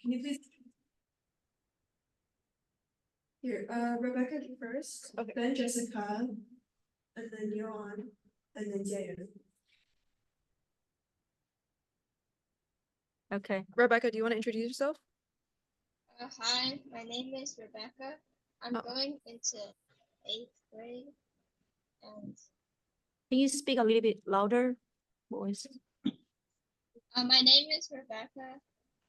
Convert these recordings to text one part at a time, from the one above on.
Can you please? Here, Rebecca first, Okay. then Jessica, and then Yohan, and then Jayon. Okay, Rebecca, do you want to introduce yourself? Hi, my name is Rebecca. I'm going into 8th grade, and Can you speak a little bit louder, voice? my name is Rebecca.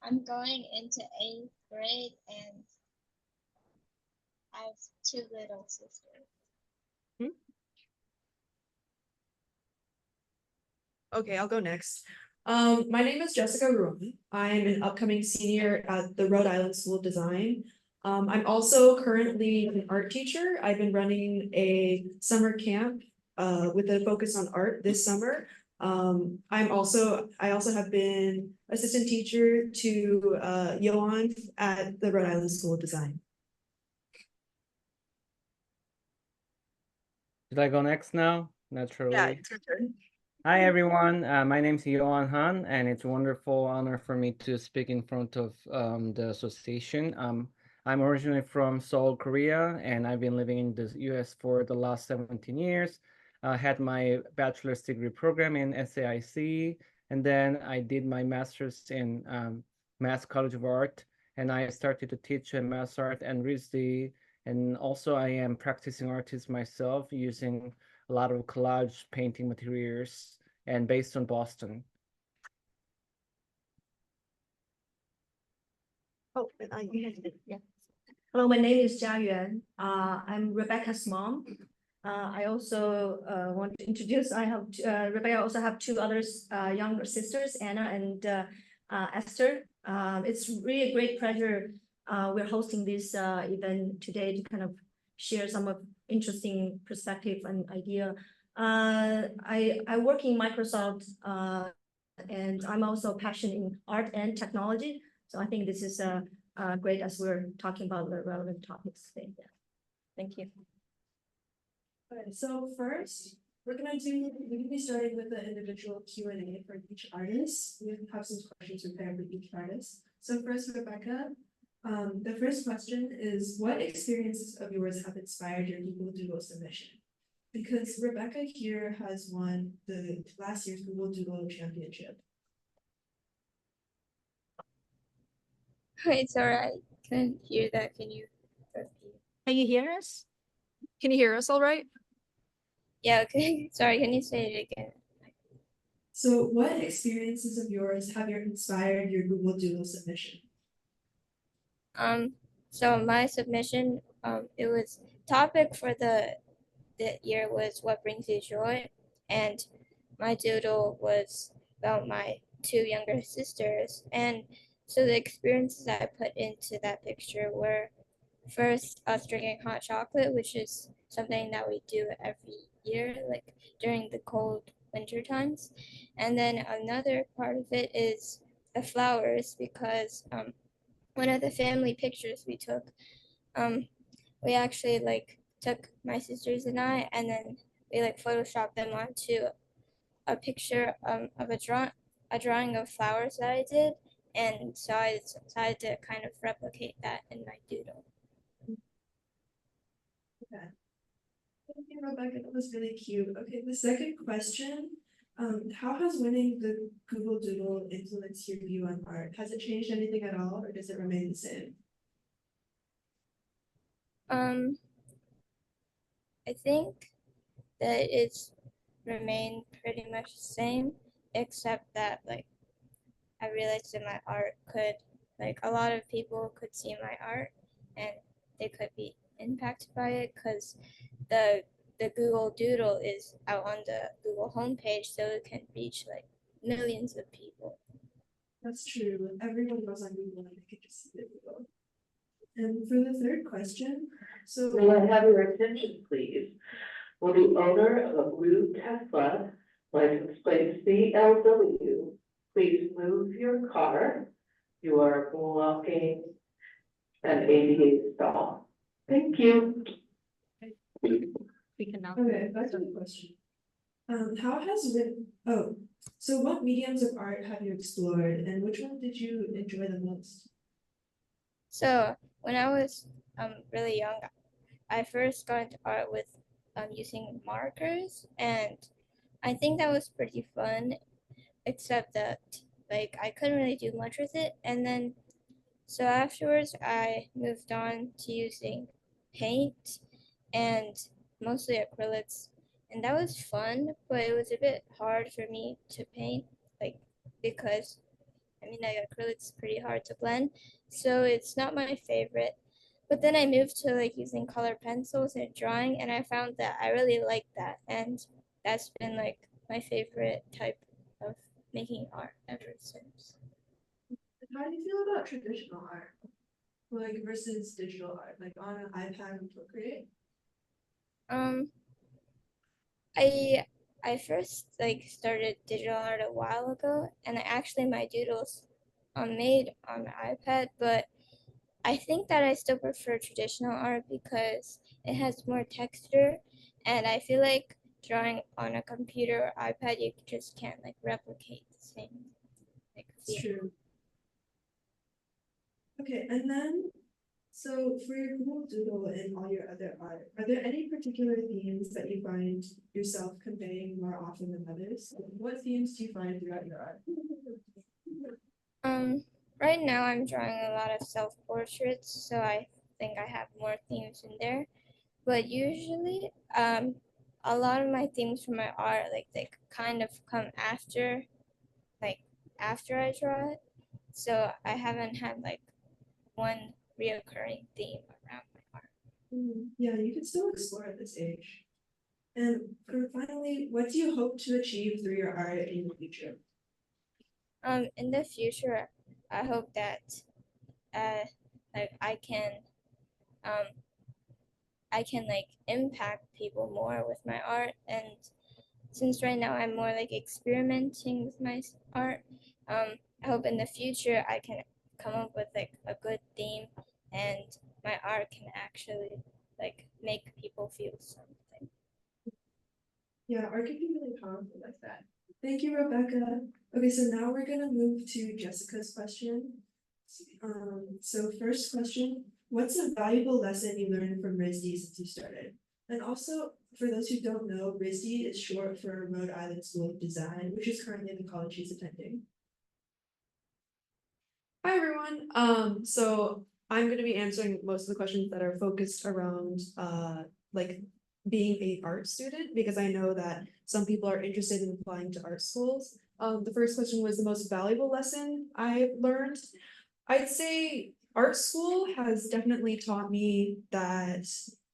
I'm going into 8th grade, and I have 2 little sisters. Okay, I'll go next. My name is Jessica Rhode. I'm an upcoming senior at the Rhode Island School of Design. I'm also currently an art teacher. I've been running a summer camp with a focus on art this summer. I also have been assistant teacher to Yohan at the Rhode Island School of Design. Should I go next now? Naturally. Yeah, it's your turn. Hi, everyone. My name is Yohan Han, and it's a wonderful honor for me to speak in front of the association. I'm originally from Seoul, Korea, and I've been living in the US for the last 17 years. I had my bachelor's degree program in SAIC, and then I did my master's in Mass College of Art, and I started to teach mass art and RISD, and also I am practicing artist myself using a lot of collage painting materials and based on Boston. Oh, yeah. Hello, my name is Jia Yuan. I'm Rebecca's mom. I also want to introduce, Rebecca also have 2 others, younger sisters, Anna and Esther. It's really a great pleasure. We're hosting this event today to kind of share some of interesting perspective and idea. I work in Microsoft and I'm also passionate in art and technology. So I think this is great as we're talking about the relevant topics today. Yeah. Thank you. Okay, so first, we're gonna be starting with the individual Q&A for each artist. We have some questions prepared for each artist. So first, Rebecca, the first question is, what experiences of yours have inspired your Google Doodle submission? Because Rebecca here has won the last year's Google Doodle Championship. It's all right. Couldn't hear that. Can you repeat? Can you hear us? Can you hear us all right? Yeah, okay. Sorry, can you say it again? So what experiences of yours have inspired your Google Doodle submission? So my submission, it was topic for the year was what brings you joy, and my doodle was about my 2 younger sisters. And so the experiences I put into that picture were first us drinking hot chocolate, which is something that we do every year, like during the cold winter times. And then another part of it is the flowers, because one of the family pictures we took, we actually like took my sisters and I, and then we like photoshopped them onto a picture of a drawing of flowers that I did, and so I decided to kind of replicate that in my doodle. Okay. Thank you, Rebecca. That was really cute. Okay, the second question. How has winning the Google Doodle influenced your view on art? Has it changed anything at all, or does it remain the same? I think that it's remained pretty much the same, except that like I realized that my art could, like a lot of people could see my art and they could be impacted by it, because the Google Doodle is out on the Google homepage, so it can reach like millions of people. That's true. Everyone goes on Google and they can just see the Google. And for the third question, so Will I have your attention, please? Will the owner of Blue Tesla license plate CLW please move your car? You are blocking an ADA stall. Thank you. We can now. okay, back to the question. How has so what mediums of art have you explored, and which one did you enjoy the most? So when I was really young, I first got into art with using markers, and I think that was pretty fun, except that like I couldn't really do much with it. And then so afterwards I moved on to using paint and mostly acrylics, and that was fun, but it was a bit hard for me to paint, like because I mean like acrylics pretty hard to blend, so it's not my favorite. But then I moved to like using color pencils and drawing, and I found that I really like that, and that's been like my favorite type of making art ever since. How do you feel about traditional art? Like versus digital art, like on an iPad and Procreate? Um, I I first like started digital art a while ago, and I actually my doodles made on the iPad, but I think that I still prefer traditional art because it has more texture, and I feel like drawing on a computer or iPad, you just can't like replicate the same like It's feeling. true. Okay, and then, so for your Google Doodle and all your other art, are there any particular themes that you find yourself conveying more often than others? What themes do you find throughout your art? Right now I'm drawing a lot of self-portraits, so I think I have more themes in there. But usually, a lot of my themes for my art, like they kind of come after, like after I draw it. So I haven't had like one reoccurring theme around my art. Yeah, you can still explore at this age. And for finally, what do you hope to achieve through your art in the future? In the future, I hope that like um I can like impact people more with my art, and since right now I'm more like experimenting with my art, I hope in the future I can come up with like a good theme, and my art can actually like make people feel something. Yeah, art can be really powerful like that. Thank you, Rebecca. Okay, so now we're gonna move to Jessica's question. So first question, what's a valuable lesson you learned from RISD since you started? And also, for those who don't know, RISD is short for Rhode Island School of Design, which is currently the college she's attending. Hi, everyone. So I'm gonna be answering most of the questions that are focused around, like being a art student, because I know that some people are interested in applying to art schools. The first question was the most valuable lesson I learned. I'd say art school has definitely taught me that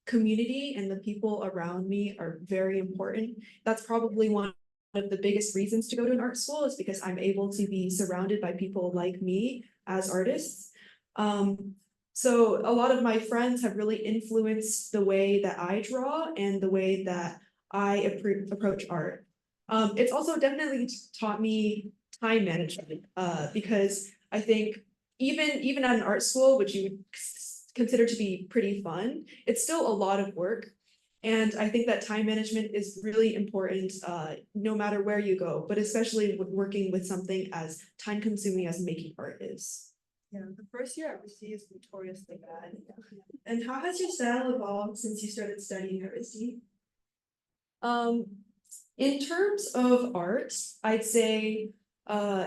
community and the people around me are very important. That's probably one of the biggest reasons to go to an art school, is because I'm able to be surrounded by people like me as artists. So a lot of my friends have really influenced the way that I draw and the way that I approach art. It's also definitely taught me time management, because I think even at an art school, which you would consider to be pretty fun, it's still a lot of work. And I think that time management is really important, no matter where you go, but especially with working with something as time consuming as making art is. Yeah, the first year at RISD is notoriously bad. And how has your style evolved since you started studying at RISD? In terms of art, I'd say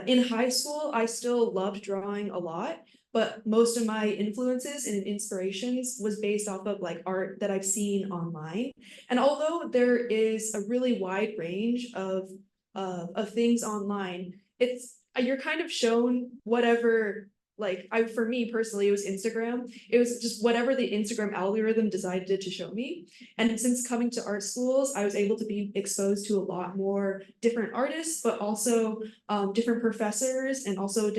in high school, I still loved drawing a lot, but most of my influences and inspirations was based off of like art that I've seen online. And although there is a really wide range of things online, it's you're kind of shown whatever, like for me personally, it was Instagram. It was just whatever the Instagram algorithm decided to show me. And since coming to art schools, I was able to be exposed to a lot more different artists, but also different professors, and also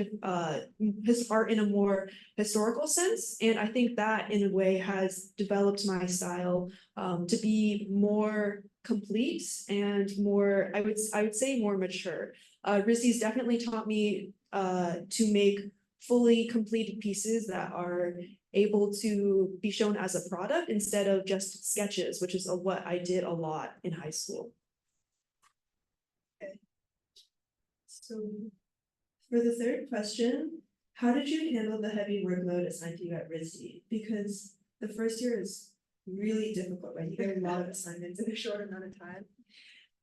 his art in a more historical sense. And I think that in a way has developed my style to be more complete and more, I would say more mature. RISD's definitely taught me to make fully completed pieces that are able to be shown as a product instead of just sketches, which is what I did a lot in high school. Okay. So for the third question, how did you handle the heavy workload assigned to you at RISD? Because the first year is really difficult, right? You get a lot of assignments in a short amount of time.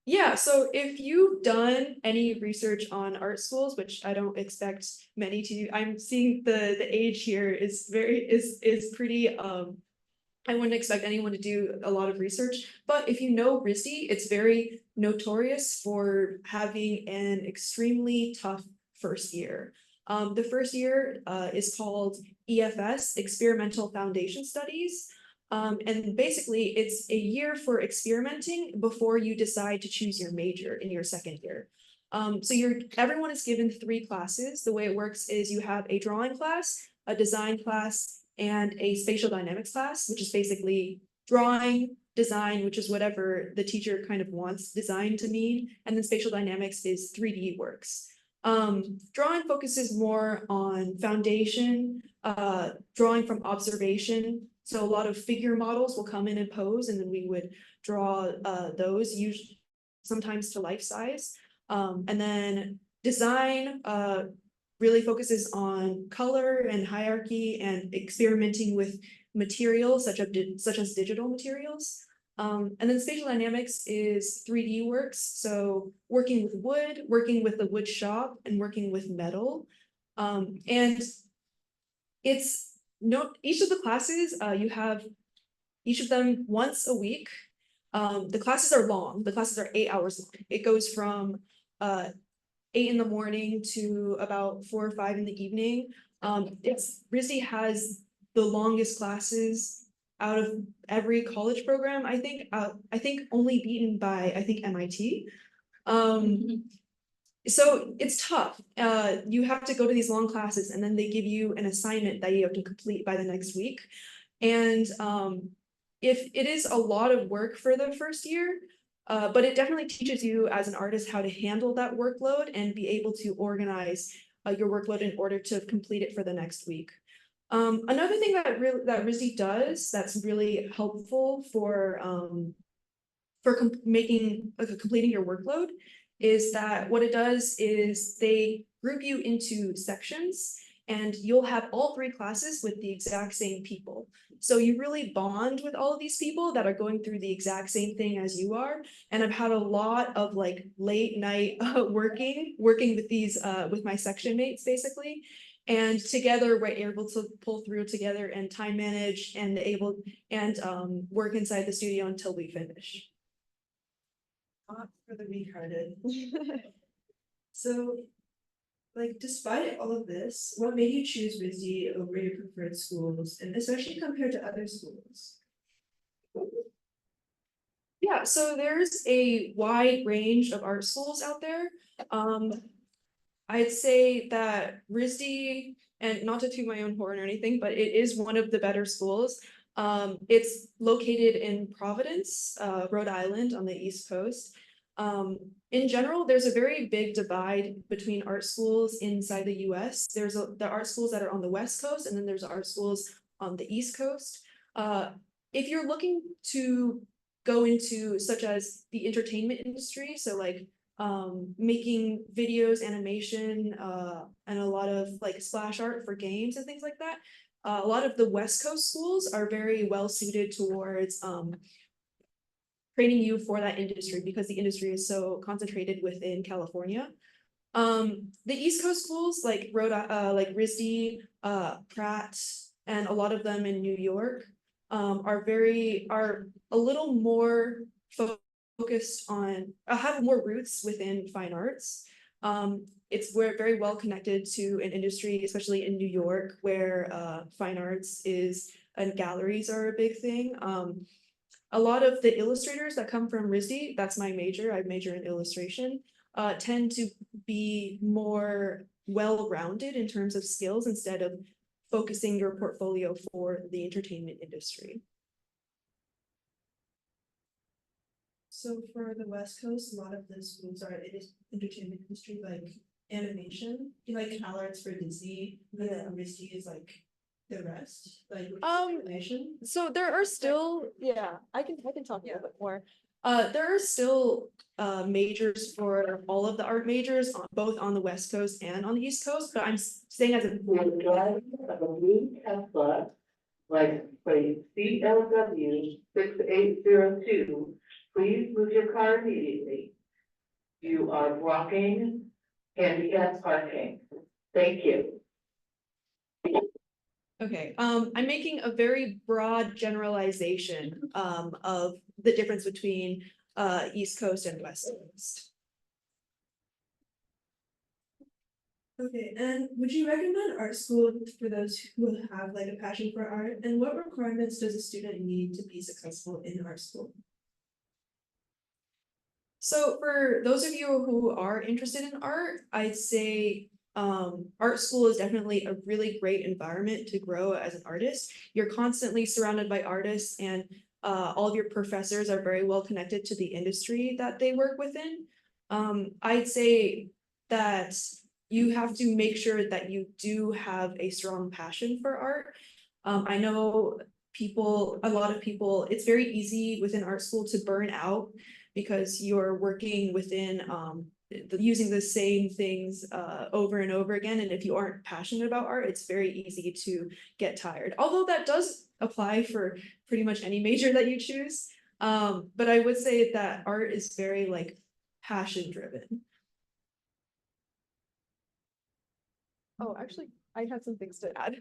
Yeah, so if you've done any research on art schools, which I don't expect many to do, I'm seeing the age here is pretty I wouldn't expect anyone to do a lot of research, but if you know RISD, it's very notorious for having an extremely tough first year. The first year is called EFS, Experimental Foundation Studies. And basically it's a year for experimenting before you decide to choose your major in your second year. So everyone is given 3 classes. The way it works is you have a drawing class, a design class, and a spatial dynamics class, which is basically drawing, design, which is whatever the teacher kind of wants design to mean, and then spatial dynamics is 3D works. Drawing focuses more on foundation, drawing from observation. So a lot of figure models will come in and pose, and then we would draw those, usually sometimes to life size. And then design really focuses on color and hierarchy and experimenting with materials such as digital materials. And then spatial dynamics is 3D works, so working with wood, working with the wood shop, and working with metal. And it's each of the classes, you have each of them once a week. The classes are long. The classes are 8 hours long. It goes from 8 in the morning to about 4 or 5 in the evening. RISD has the longest classes out of every college program, I think only beaten by, MIT. So it's tough. You have to go to these long classes and then they give you an assignment that you have to complete by the next week. And if it is a lot of work for the first year, but it definitely teaches you as an artist how to handle that workload and be able to organize your workload in order to complete it for the next week. Another thing that RISD does that's really helpful for completing your workload is that what it does is they group you into sections and you'll have all 3 classes with the exact same people. So you really bond with all of these people that are going through the exact same thing as you are. And I've had a lot of like late night working with these with my section mates basically. And together we're able to pull through together and time manage and work inside the studio until we finish. Not for the weak-hearted. So, like, despite all of this, what made you choose RISD over your preferred schools, and especially compared to other schools? Yeah, so there's a wide range of art schools out there. I'd say that RISD, and not to toot my own horn or anything, but it is one of the better schools. It's located in Providence, Rhode Island on the East Coast. In general, there's a very big divide between art schools inside the US. There's the art schools that are on the West Coast, and then there's art schools on the East Coast. If you're looking to go into such as the entertainment industry, so like making videos, animation, and a lot of like splash art for games and things like that, a lot of the West Coast schools are very well suited towards training you for that industry because the industry is so concentrated within California. The East Coast schools like like RISD, Pratt, and a lot of them in New York are a little more focused on have more roots within fine arts. We're very well connected to an industry, especially in New York, where fine arts and galleries are a big thing. A lot of the illustrators that come from RISD, that's my major, I major in illustration, tend to be more well-rounded in terms of skills instead of focusing your portfolio for the entertainment industry. So for the West Coast, a lot of the schools are in entertainment industry, like animation, like CalArts for Disney, and then RISD is like the rest, like animation. So there are still, I can talk a little bit more. There are still majors for all of the art majors, both on the West Coast and on the East Coast, but I'm saying as a The driver of a blue Tesla, license plate CLW 6802, please move your car immediately. You are blocking handicap parking. Thank you. okay, I'm making a very broad generalization of the difference between East Coast and West Coast. Okay, and would you recommend art school for those who have like a passion for art? And what requirements does a student need to be successful in art school? So for those of you who are interested in art, I'd say art school is definitely a really great environment to grow as an artist. You're constantly surrounded by artists, and all of your professors are very well connected to the industry that they work within. I'd say that you have to make sure that you do have a strong passion for art. I know a lot of people, it's very easy within art school to burn out because you're working within using the same things over and over again. And if you aren't passionate about art, it's very easy to get tired. Although that does apply for pretty much any major that you choose. But I would say that art is very like passion driven. Oh, actually, I have some things to add.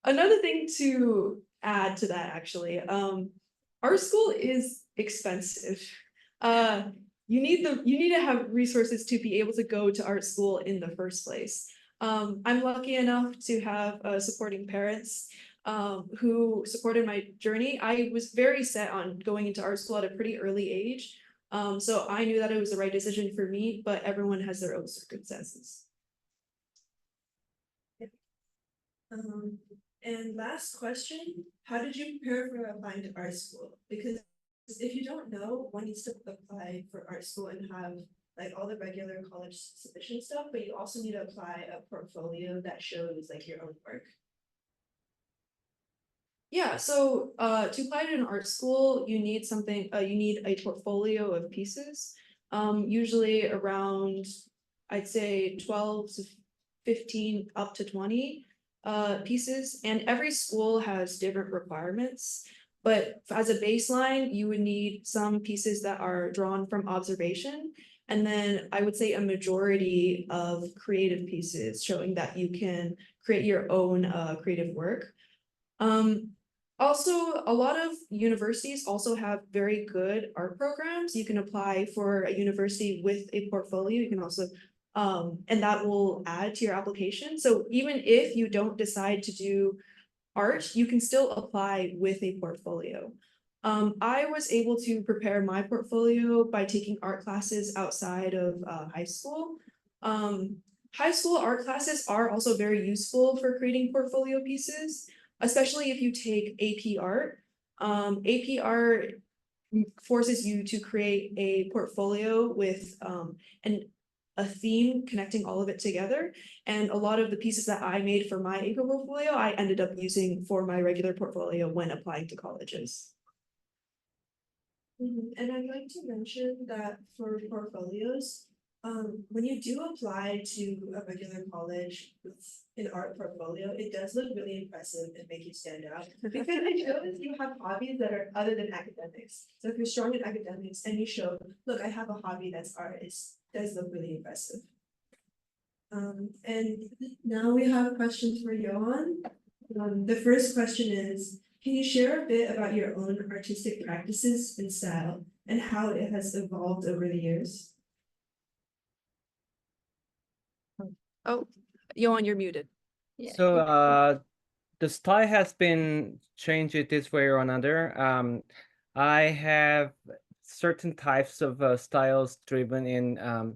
Another thing to add to that, actually, art school is expensive. You need to have resources to be able to go to art school in the first place. I'm lucky enough to have supporting parents who supported my journey. I was very set on going into art school at a pretty early age. So I knew that it was the right decision for me, but everyone has their own circumstances. And last question, how did you prepare for applying to art school? Because if you don't know, one needs to apply for art school and have like all the regular college submission stuff, but you also need to apply a portfolio that shows like your own work. Yeah, so to apply to an art school, you need something, you need a portfolio of pieces. Usually around, I'd say 12 to 15 up to 20 pieces, and every school has different requirements. But as a baseline, you would need some pieces that are drawn from observation. And then I would say a majority of creative pieces showing that you can create your own creative work. Also, a lot of universities also have very good art programs. You can apply for a university with a portfolio. You can also and that will add to your application. So even if you don't decide to do art, you can still apply with a portfolio. I was able to prepare my portfolio by taking art classes outside of high school. High school art classes are also very useful for creating portfolio pieces, especially if you take AP art. AP art forces you to create a portfolio with a theme connecting all of it together. And a lot of the pieces that I made for my AP portfolio, I ended up using for my regular portfolio when applying to colleges. And I'd like to mention that for portfolios, when you do apply to a regular college with an art portfolio, it does look really impressive and make you stand out. Because it shows you have hobbies that are other than academics. So if you're strong in academics and you show, look, I have a hobby that's art, it does look really impressive. And now we have questions for Johan. The first question is, can you share a bit about your own artistic practices and style and how it has evolved over the years? Oh, Johan, you're muted. Yeah. So the style has been changed this way or another. I have certain types of styles driven in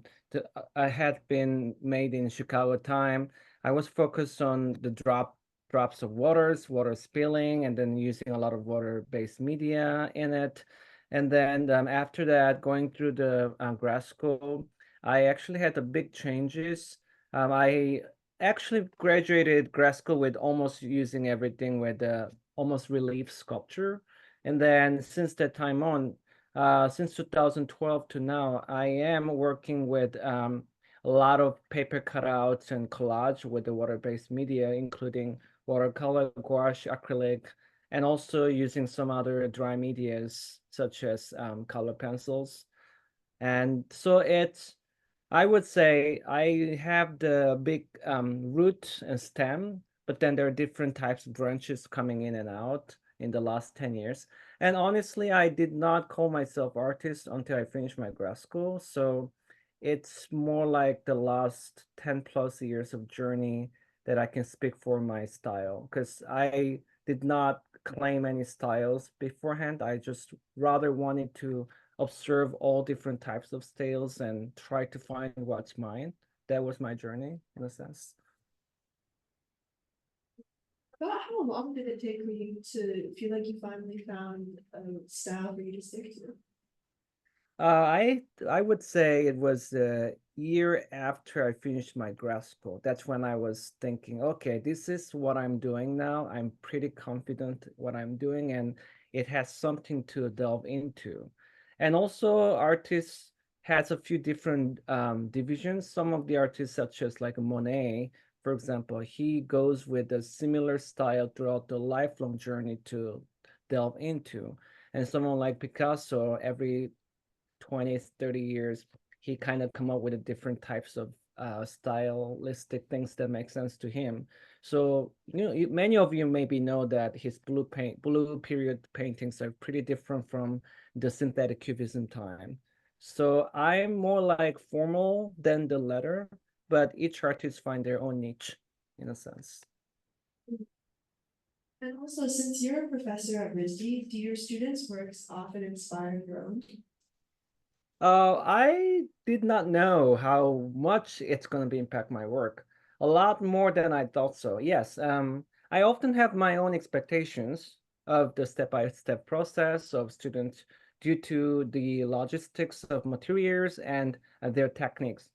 I had been made in Chicago time. I was focused on the drops of water spilling, and then using a lot of water-based media in it. And then after that, going through the grad school, I actually had the big changes. I actually graduated grad school with almost using everything with almost relief sculpture. And then since that time on, since 2012 to now, I am working with a lot of paper cutouts and collage with the water-based media, including watercolor, gouache, acrylic, and also using some other dry medias such as color pencils. And so I would say I have the big root and stem, but then there are different types of branches coming in and out in the last 10 years. And honestly, I did not call myself artist until I finished my grad school. So it's more like the last 10 plus years of journey that I can speak for my style, because I did not claim any styles beforehand. I just rather wanted to observe all different types of styles and try to find what's mine. That was my journey in a sense. About how long did it take for you to feel like you finally found a style for you to stick to? I would say it was a year after I finished my grad school. That's when I was thinking, okay, this is what I'm doing now. I'm pretty confident what I'm doing, and it has something to delve into. And also, artists has a few different divisions. Some of the artists, such as like Monet, for example, he goes with a similar style throughout the lifelong journey to delve into. And someone like Picasso, every 20, 30 years, he kind of come up with a different types of stylistic things that make sense to him. So, many of you maybe know that his blue period paintings are pretty different from the synthetic cubism time. So I'm more like formal than the letter, but each artist find their own niche in a sense. And also, since you're a professor at RISD, do your students' works often inspire your own? I did not know how much it's going to be impact my work. A lot more than I thought so. Yes, I often have my own expectations of the step-by-step process of students due to the logistics of materials and their techniques.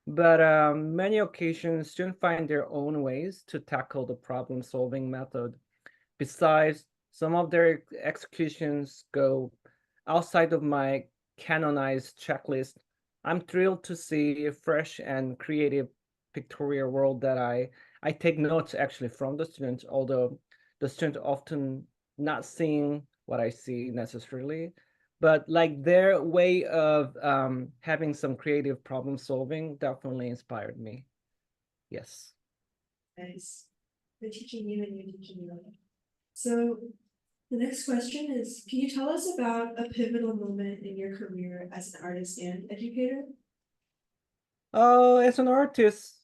But many occasions, students find their own ways to tackle the problem-solving method. Besides, some of their executions go outside of my canonized checklist. I'm thrilled to see a fresh and creative pictorial world that I take notes actually from the students, although the students often not seeing what I see necessarily. But like their way of having some creative problem solving definitely inspired me. Yes. Nice. They're teaching you and you're teaching them. So the next question is, can you tell us about a pivotal moment in your career as an artist and educator? Oh, as an artist,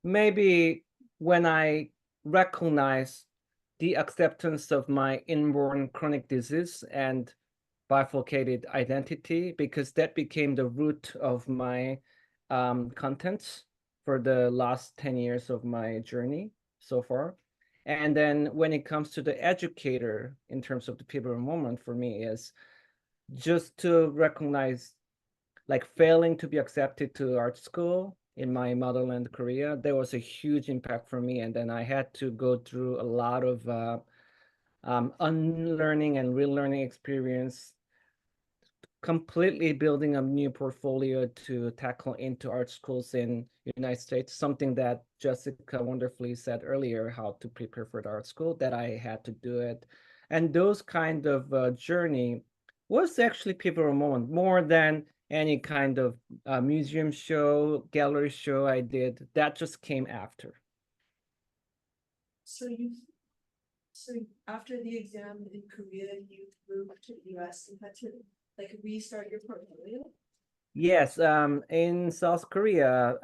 maybe when I recognize the acceptance of my inborn chronic disease and bifurcated identity, because that became the root of my contents for the last 10 years of my journey so far. And then when it comes to the educator, in terms of the pivotal moment for me, is just to recognize like failing to be accepted to art school in my motherland, Korea. There was a huge impact for me. And then I had to go through a lot of unlearning and relearning experience, completely building a new portfolio to tackle into art schools in United States, something that Jessica wonderfully said earlier, how to prepare for the art school, that I had to do it. And those kind of journey was actually pivotal moment, more than any kind of museum show, gallery show I did. That just came after. So so after the exam in Korea, you moved to the US and had to like restart your portfolio? Yes, in South Korea,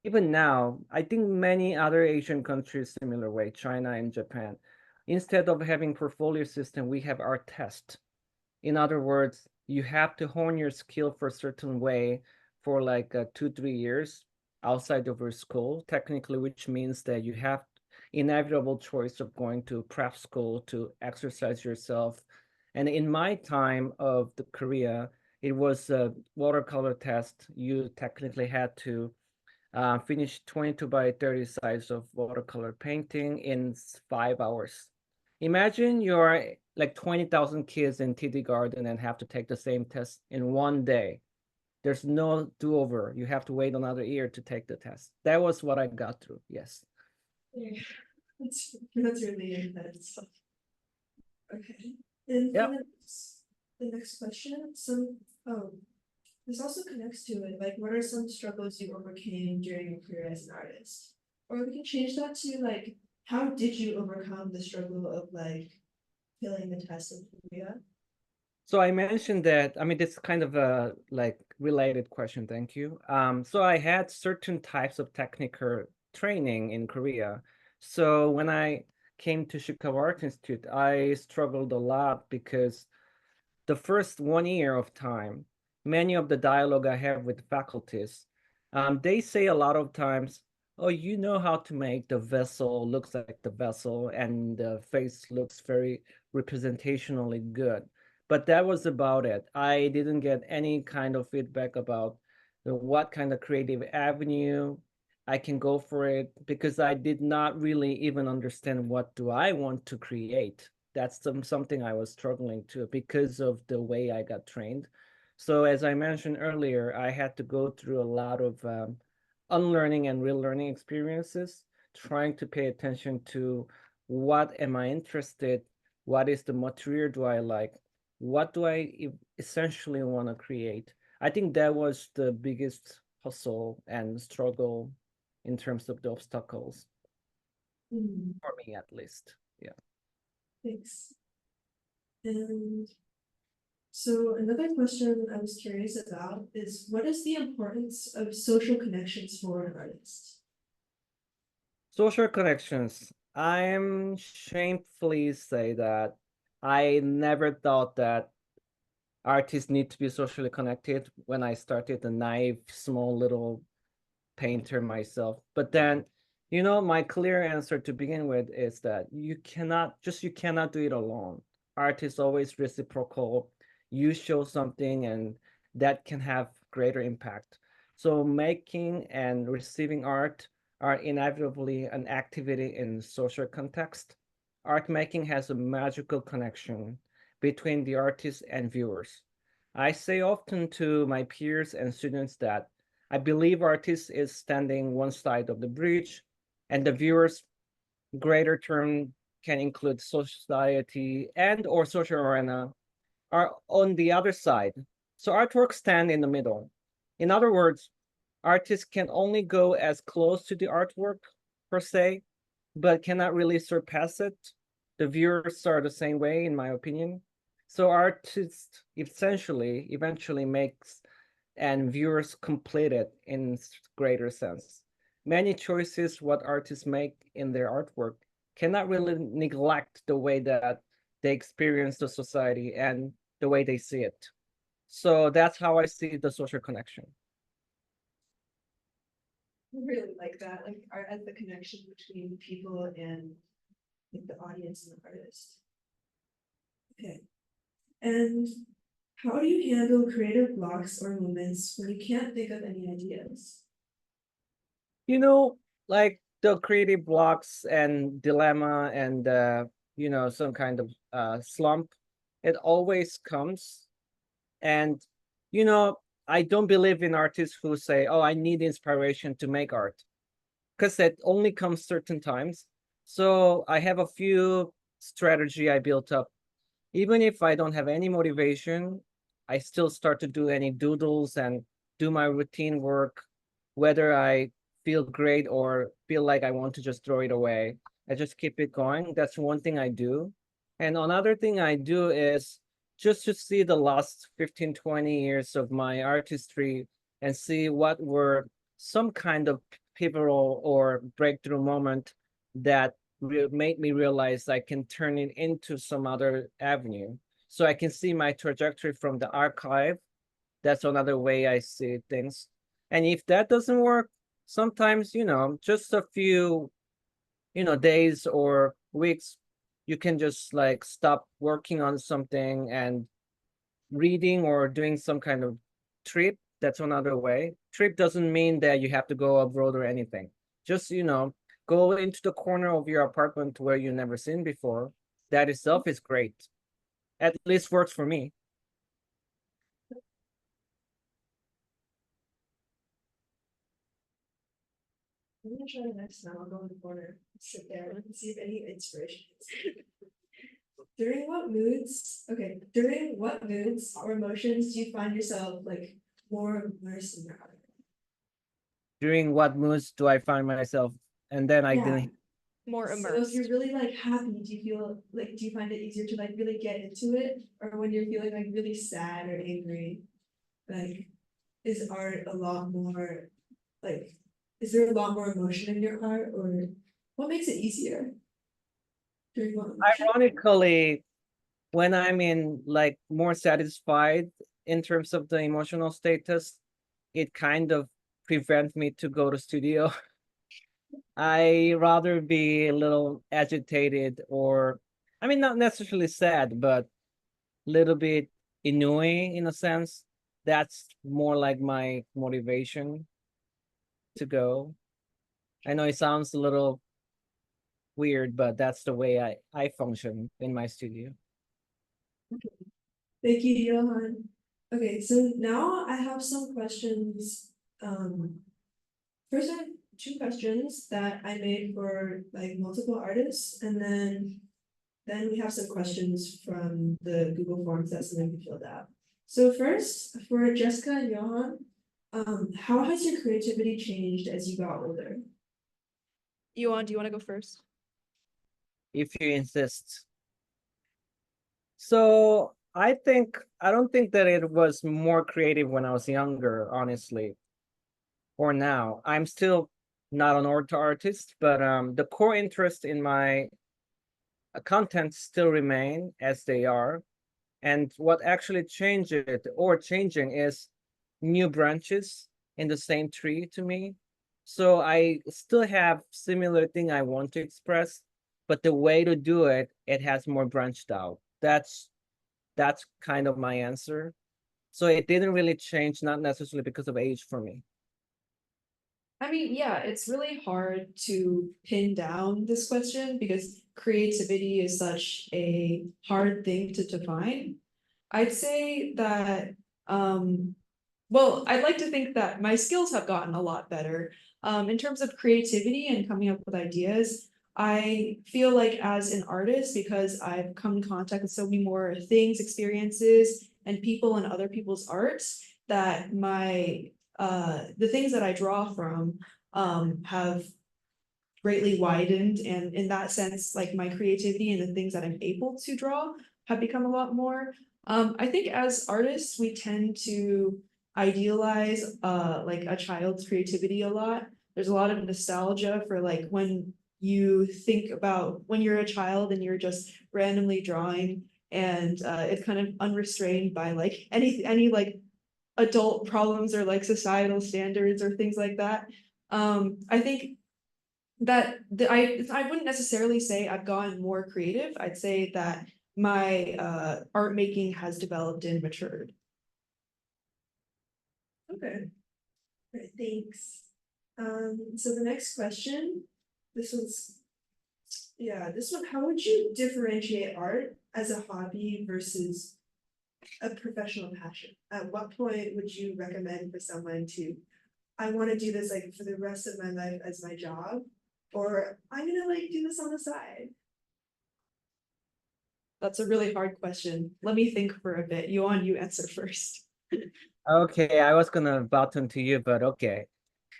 even now, I think many other Asian countries similar way, China and Japan, instead of having portfolio system, we have our test. In other words, you have to hone your skill for a certain way for like 2, 3 years outside of your school, technically, which means that you have inevitable choice of going to prep school to exercise yourself. And in my time of the Korea, it was a watercolor test. You technically had to finish 22 by 30 size of watercolor painting in 5 hours. Imagine you're like 20,000 kids in TD Garden and have to take the same test in one day. There's no do-over. You have to wait another year to take the test. That was what I got through. Yes. That's really intense. Okay, and Yeah. for the next question, this also connects to it, like, what are some struggles you overcame during your career as an artist? Or we can change that to like, how did you overcome the struggle of like failing the test in Korea? So I mentioned that, I mean, this is kind of a like related question, thank you. So I had certain types of technical training in Korea. So when I came to Chicago Art Institute, I struggled a lot because the first 1 year of time, many of the dialogue I have with faculties, they say a lot of times, oh, you know how to make the vessel looks like the vessel and the face looks very representationally good. But that was about it. I didn't get any kind of feedback about what kind of creative avenue I can go for it because I did not really even understand what do I want to create. That's something I was struggling to because of the way I got trained. So as I mentioned earlier, I had to go through a lot of unlearning and relearning experiences, trying to pay attention to what am I interested, what is the material do I like, what do I essentially want to create. I think that was the biggest hustle and struggle in terms of the obstacles for me at least. Yeah. Thanks. And so another question I was curious about is, what is the importance of social connections for an artist? Social connections. I'm shamefully say that I never thought that artists need to be socially connected when I started a naive, small little painter myself. But then, my clear answer to begin with is that you cannot do it alone. Art is always reciprocal. You show something and that can have greater impact. So making and receiving art are inevitably an activity in social context. Art making has a magical connection between the artist and viewers. I say often to my peers and students that I believe artist is standing one side of the bridge, and the viewer's greater term can include society and or social arena are on the other side. So artworks stand in the middle. In other words, artists can only go as close to the artwork per se, but cannot really surpass it. The viewers are the same way, in my opinion. So artists essentially eventually makes and viewers complete it in greater sense. Many choices what artists make in their artwork cannot really neglect the way that they experience the society and the way they see it. So that's how I see the social connection. I really like that, like art as the connection between people and like the audience and the artist. Okay. And how do you handle creative blocks or moments when you can't think of any ideas? Like the creative blocks and dilemma and some kind of slump, it always comes. And I don't believe in artists who say, oh, I need inspiration to make art, because that only comes certain times. So I have a few strategy I built up. Even if I don't have any motivation, I still start to do any doodles and do my routine work, whether I feel great or feel like I want to just throw it away. I just keep it going. That's one thing I do. And another thing I do is just to see the last 15, 20 years of my artistry and see what were some kind of pivotal or breakthrough moment that made me realize I can turn it into some other avenue. So I can see my trajectory from the archive. That's another way I see things. And if that doesn't work, sometimes, just a few, days or weeks, you can just like stop working on something and reading or doing some kind of trip. That's another way. Trip doesn't mean that you have to go abroad or anything. Just, go into the corner of your apartment where you've never seen before. That itself is great. at least works for me. I'm gonna try the next now. I'll go in the corner, sit there and see if any inspiration. During what moods or emotions do you find yourself like more immersed in your art? During what moods do I find myself? And then I Yeah. didn't. More So if immersed. you're really like happy, do you find it easier to like really get into it? Or when you're feeling like really sad or angry, like is art a lot more like, is there a lot more emotion in your art or what makes it easier? During what emotion? Ironically, when I'm in like more satisfied in terms of the emotional status, it kind of prevents me to go to studio. I rather be a little agitated or, I mean, not necessarily sad, but a little bit annoying in a sense. That's more like my motivation to go. I know it sounds a little weird, but that's the way I function in my studio. Thank you, Johan. Okay, so now I have some questions. First I have two questions that I made for like multiple artists, and then we have some questions from the Google Forms that someone filled out. So first, for Jessica and Johan, how has your creativity changed as you got older? Yuan, do you want to go first? If you insist. So I don't think that it was more creative when I was younger, honestly, or now. I'm still not an art artist, but the core interest in my content still remain as they are. And what actually changed it or changing is new branches in the same tree to me. So I still have similar thing I want to express, but the way to do it, it has more branched out. That's kind of my answer. So it didn't really change, not necessarily because of age for me. I mean, yeah, it's really hard to pin down this question because creativity is such a hard thing to define. I'd say that, well, I'd like to think that my skills have gotten a lot better. In terms of creativity and coming up with ideas, I feel like as an artist, because I've come in contact with so many more things, experiences, and people and other people's arts, that the things that I draw from have greatly widened, and in that sense, like my creativity and the things that I'm able to draw have become a lot more. I think as artists, we tend to idealize like a child's creativity a lot. There's a lot of nostalgia for like when you think about when you're a child and you're just randomly drawing, and it's kind of unrestrained by like any like adult problems or like societal standards or things like that. I think that I wouldn't necessarily say I've gotten more creative. I'd say that my art making has developed and matured. Okay, great, thanks. So the next question, this one's, yeah, this one, how would you differentiate art as a hobby versus a professional passion? At what point would you recommend for someone to, I want to do this like for the rest of my life as my job, or I'm gonna like do this on the side? That's a really hard question. Let me think for a bit. You answer first. Okay, I was gonna button to you, but okay.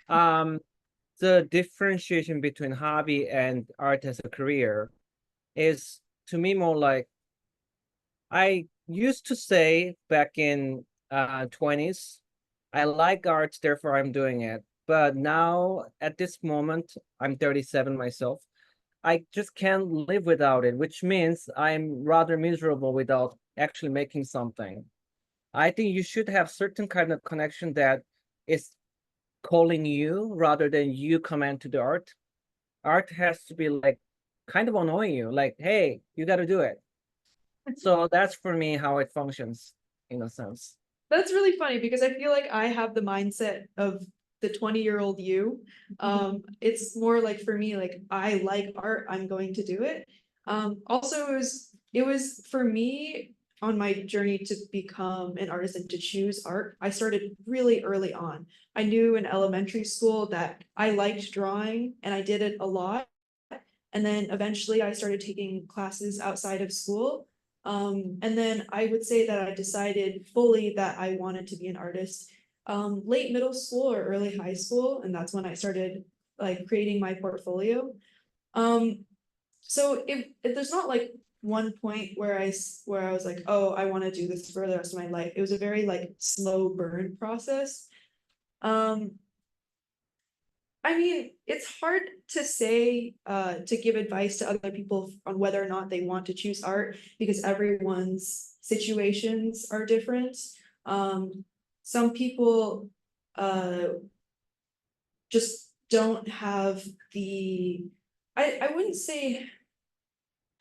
The differentiation between hobby and art as a career is to me more like I used to say back in 20s, I like art, therefore I'm doing it. But now at this moment, I'm 37 myself. I just can't live without it, which means I'm rather miserable without actually making something. I think you should have certain kind of connection that is calling you rather than you command to the art. Art has to be like kind of annoying you, like, hey, you got to do it. So that's for me how it functions in a sense. That's really funny because I feel like I have the mindset of the 20-year-old you. It's more like for me, like I like art, I'm going to do it. Also it was for me, on my journey to become an artist and to choose art, I started really early on. I knew in elementary school that I liked drawing and I did it a lot. And then eventually I started taking classes outside of school. And then I would say that I decided fully that I wanted to be an artist late middle school or early high school, and that's when I started like creating my portfolio. So if there's not like one point where where I was like, oh, I want to do this for the rest of my life. It was a very like slow burn process. I mean, it's hard to say to give advice to other people on whether or not they want to choose art because everyone's situations are different. Some people just don't have the I wouldn't say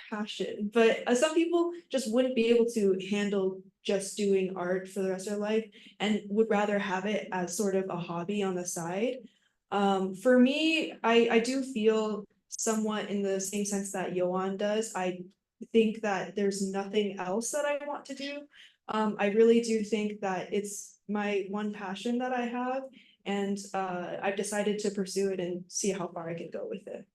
passion, but some people just wouldn't be able to handle just doing art for the rest of their life and would rather have it as sort of a hobby on the side. For me, I do feel somewhat in the same sense that Johan does. I think that there's nothing else that I want to do. I really do think that it's my one passion that I have, and I've decided to pursue it and see how far I can go with it.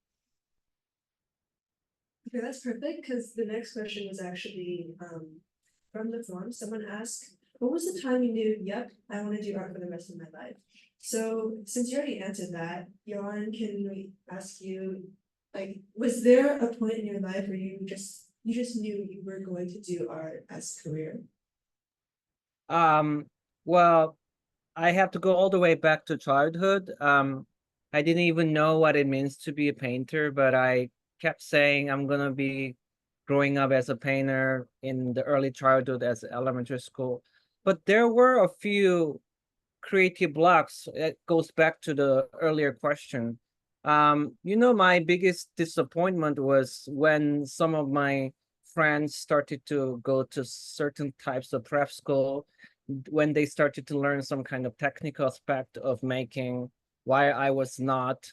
Okay, that's perfect, because the next question was actually from the forum. Someone asked, what was the time you knew, yep, I want to do art for the rest of my life? So since you already answered that, Johan, can we ask you, like, was there a point in your life where you just knew you were going to do art as a career? Well, I have to go all the way back to childhood. I didn't even know what it means to be a painter, but I kept saying I'm gonna be growing up as a painter in the early childhood as elementary school. But there were a few creative blocks. It goes back to the earlier question. My biggest disappointment was when some of my friends started to go to certain types of prep school, when they started to learn some kind of technical aspect of making, why I was not.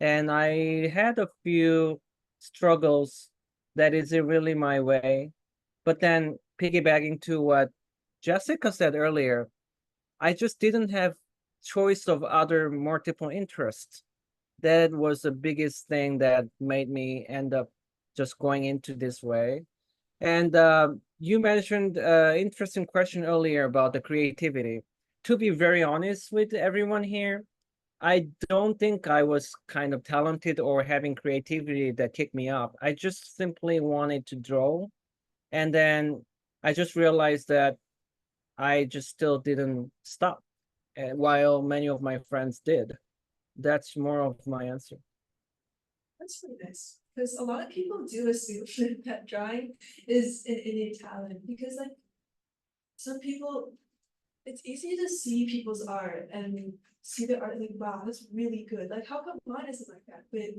And I had a few struggles that isn't really my way. But then piggybacking to what Jessica said earlier, I just didn't have choice of other multiple interests. That was the biggest thing that made me end up just going into this way. And you mentioned interesting question earlier about the creativity. To be very honest with everyone here, I don't think I was kind of talented or having creativity that kicked me up. I just simply wanted to draw. And then I just realized that I just still didn't stop, while many of my friends did. That's more of my answer. That's really nice, because a lot of people do assume that drawing is an innate talent, because like some people, it's easy to see people's art and see their art like, wow, that's really good. Like, how come mine isn't like that? But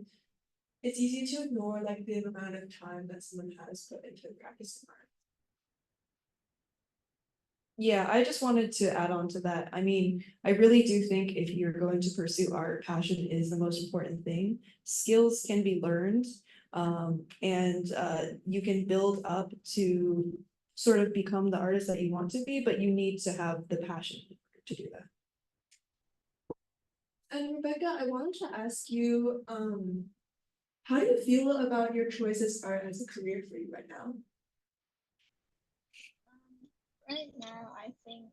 it's easy to ignore like the amount of time that someone has put into practicing art. Yeah, I just wanted to add on to that. I mean, I really do think if you're going to pursue art, passion is the most important thing. Skills can be learned, and you can build up to sort of become the artist that you want to be, but you need to have the passion to do that. And Rebecca, I wanted to ask you, how do you feel about your choice as art as a career for you right now? Right now, I think.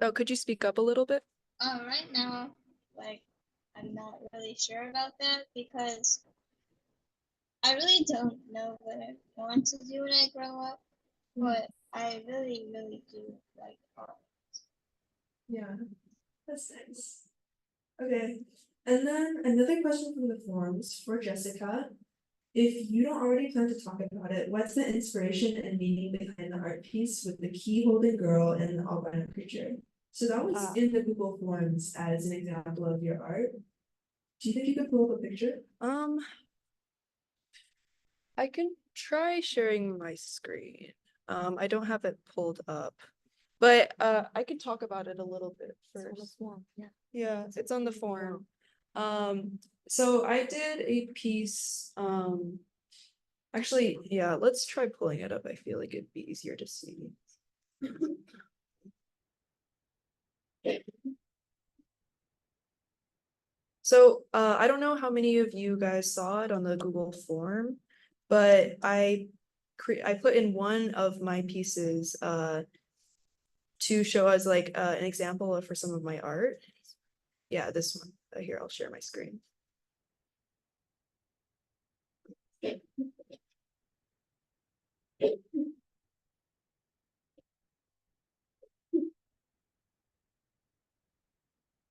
Oh, could you speak up a little bit? Right now, like, I'm not really sure about that because I really don't know what I want to do when I grow up, but I really, really do like art. Yeah, that's nice. Okay, and then another question from the forums for Jessica. If you don't already plan to talk about it, what's the inspiration and meaning behind the art piece with the key holding girl and the albino creature? So that was in the Google Forms as an example of your art. Do you think you could pull up a picture? I can try sharing my screen. I don't have it pulled up, but I can talk about it a little bit first. Yeah, it's on the form. So I did a piece, actually, yeah, let's try pulling it up. I feel like it'd be easier to see. So I don't know how many of you guys saw it on the Google form, but I put in one of my pieces to show as like an example for some of my art. Yeah, this one. Here, I'll share my screen.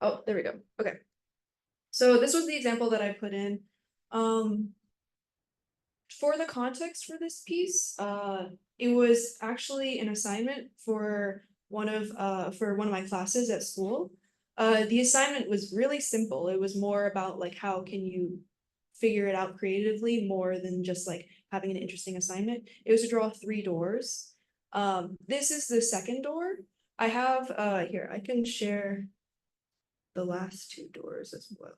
Oh, there we go. Okay. So this was the example that I put in. For the context for this piece, it was actually an assignment for one of my classes at school. The assignment was really simple. It was more about like how can you figure it out creatively more than just like having an interesting assignment. It was to draw 3 doors. This is the second door. I have here, I can share the last 2 doors as well.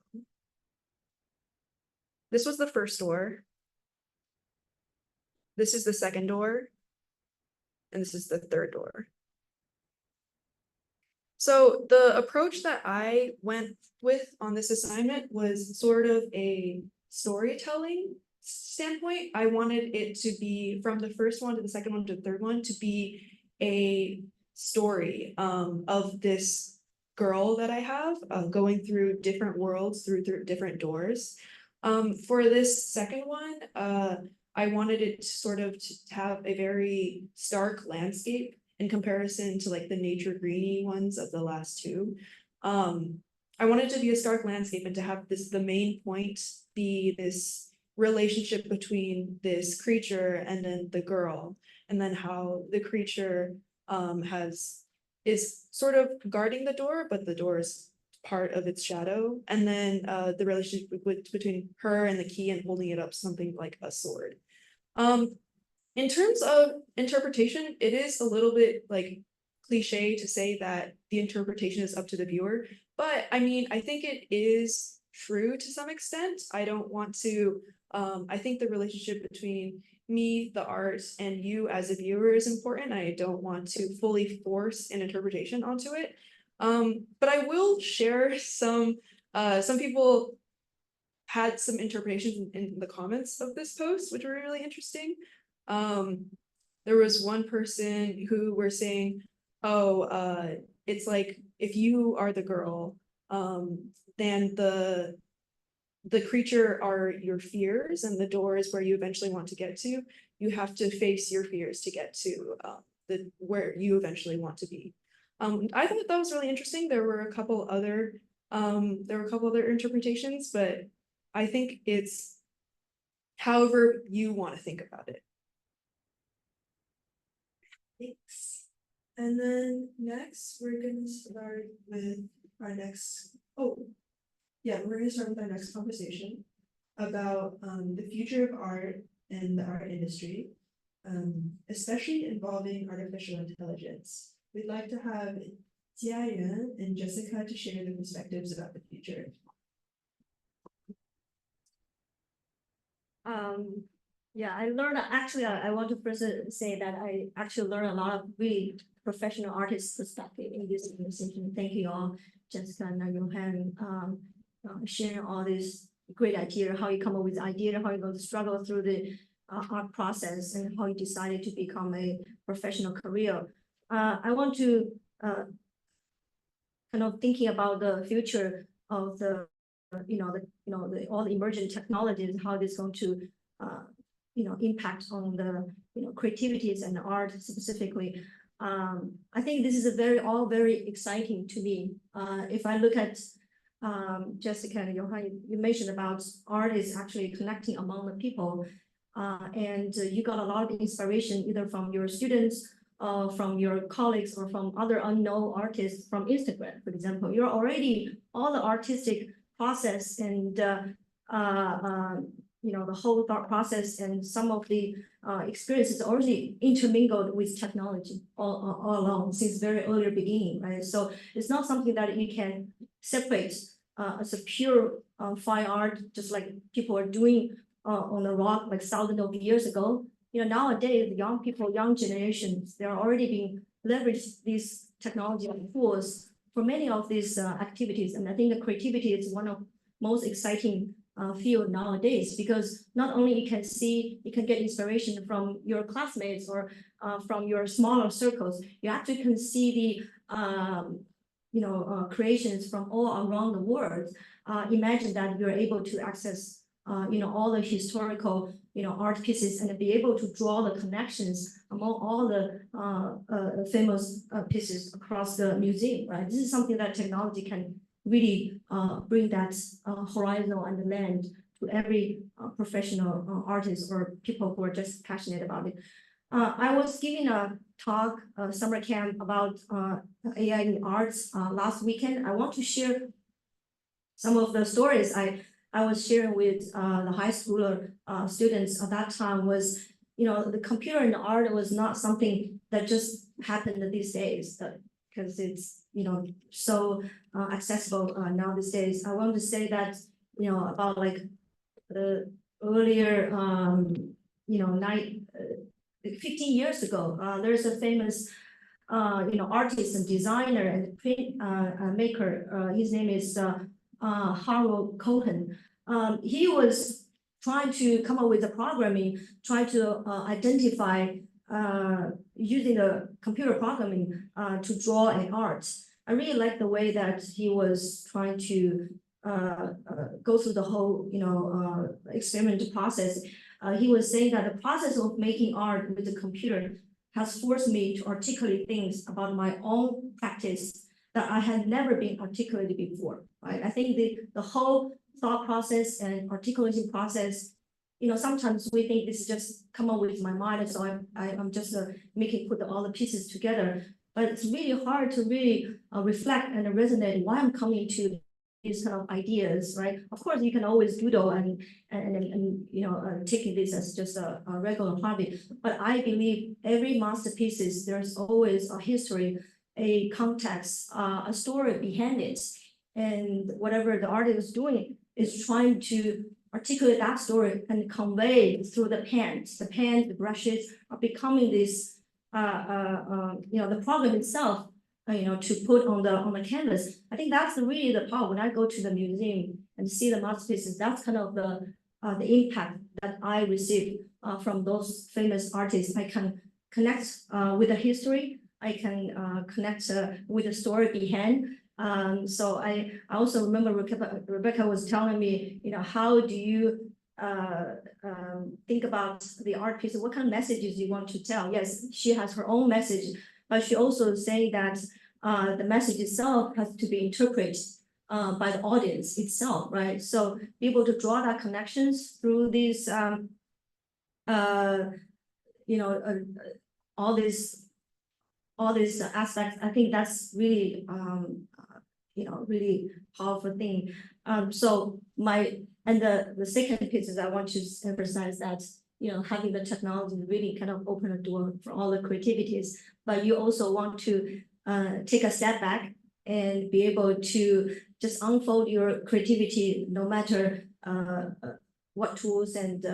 This was the first door. This is the second door. And this is the third door. So the approach that I went with on this assignment was sort of a storytelling standpoint. I wanted it to be from the first one to the second one to the third one to be a story of this girl that I have going through different worlds through different doors. For this second one, I wanted it sort of to have a very stark landscape in comparison to like the nature greeny ones of the last 2. I wanted it to be a stark landscape and to have the main point be this relationship between this creature and then the girl, and then how the creature is sort of guarding the door, but the door is part of its shadow, and then the relationship between her and the key and holding it up something like a sword. In terms of interpretation, it is a little bit like cliche to say that the interpretation is up to the viewer, but I mean, I think it is true to some extent. I don't want to, I think the relationship between me, the art, and you as a viewer is important. I don't want to fully force an interpretation onto it. But I will share some people had some interpretations in the comments of this post, which were really interesting. There was one person who were saying, oh, it's like if you are the girl, then the creature are your fears and the door is where you eventually want to get to. You have to face your fears to get to where you eventually want to be. I thought that was really interesting. There were a couple other interpretations, but I think it's however you want to think about it. Thanks. And then next, we're gonna start with our next, we're gonna start with our next conversation about the future of art and the art industry, especially involving artificial intelligence. We'd like to have Jiayuan and Jessica to share their perspectives about the future. Yeah, I learned, actually, I want to first say that I actually learned a lot of really professional artists' perspective in this conversation. Thank you all, Jessica and Johan, sharing all this great idea, how you come up with the idea, how you're going to struggle through the art process, and how you decided to become a professional career. I want to kind of thinking about the future of the, all the emerging technologies, how this is going to impact on the creativities and art specifically. I think this is all very exciting to me. If I look at Jessica and Johan, you mentioned about art is actually connecting among the people, and you got a lot of inspiration either from your students, from your colleagues, or from other unknown artists from Instagram, for example. You're already all the artistic process and the whole thought process and some of the experiences already intermingled with technology all along since very early beginning, right? So it's not something that you can separate as a pure fine art, just like people are doing on the rock like thousands of years ago. Nowadays, the young people, young generations, they're already being leverage these technology tools for many of these activities. And I think the creativity is one of most exciting field nowadays, because not only you can get inspiration from your classmates or from your smaller circles, you actually can see the creations from all around the world. Imagine that you're able to access all the historical art pieces and be able to draw the connections among all the famous pieces across the museum, right? This is something that technology can really bring that horizon and land to every professional artist or people who are just passionate about it. I was giving a talk, summer camp about AI in arts last weekend. I want to share some of the stories I was sharing with the high schooler students at that time. Was, the computer and art was not something that just happened these days, because it's, so accessible now these days. I want to say that, about like the earlier, 15 years ago, there's a famous, artist and designer and print maker. His name is Harold Cohen. He was trying to come up with the programming, try to identify using the computer programming to draw an art. I really like the way that he was trying to go through the whole, experimental process. He was saying that the process of making art with the computer has forced me to articulate things about my own practice that I had never been articulated before, right? I think the whole thought process and articulation process, sometimes we think this is just come up with my mind, so I'm just put all the pieces together. But it's really hard to really reflect and resonate why I'm coming to these kind of ideas, right? Of course, you can always doodle and taking this as just a regular hobby. But I believe every masterpieces, there's always a history, a context, a story behind it. And whatever the artist is doing is trying to articulate that story and convey through the pens. The brushes are becoming this, the program itself, to put on the canvas. I think that's really the power. When I go to the museum and see the masterpieces, that's kind of the impact that I receive from those famous artists. I can connect with the history. I can connect with the story behind. So I also remember Rebecca was telling me, how do you think about the art piece? What kind of messages you want to tell? Yes, she has her own message, but she also say that the message itself has to be interpreted by the audience itself, right? So be able to draw that connections through these, all these aspects. I think that's really, really powerful thing. So the second piece is I want to emphasize that, having the technology really kind of open a door for all the creativities, but you also want to take a step back and be able to just unfold your creativity, no matter what tools and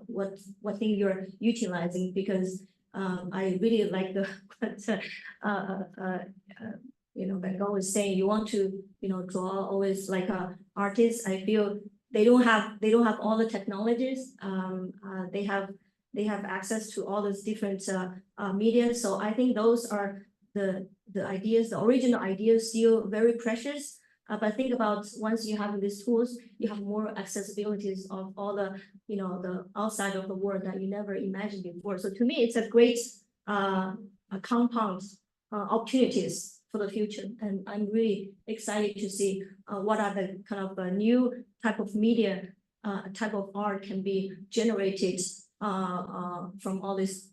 what thing you're utilizing, because I really like the Van Gogh was saying, you want to draw always like a artist. I feel they don't have all the technologies. They have access to all those different media. So I think those are the ideas, the original ideas, still very precious. But think about once you have these tools, you have more accessibilities of all the the outside of the world that you never imagined before. So to me, it's a great compound opportunities for the future, and I'm really excited to see what are the kind of new type of media, type of art can be generated from all these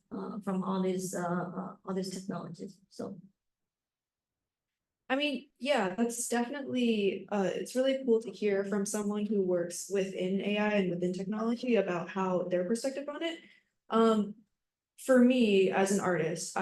technologies. So. I mean, yeah, that's definitely, it's really cool to hear from someone who works within AI and within technology about how their perspective on it. For me, as an artist,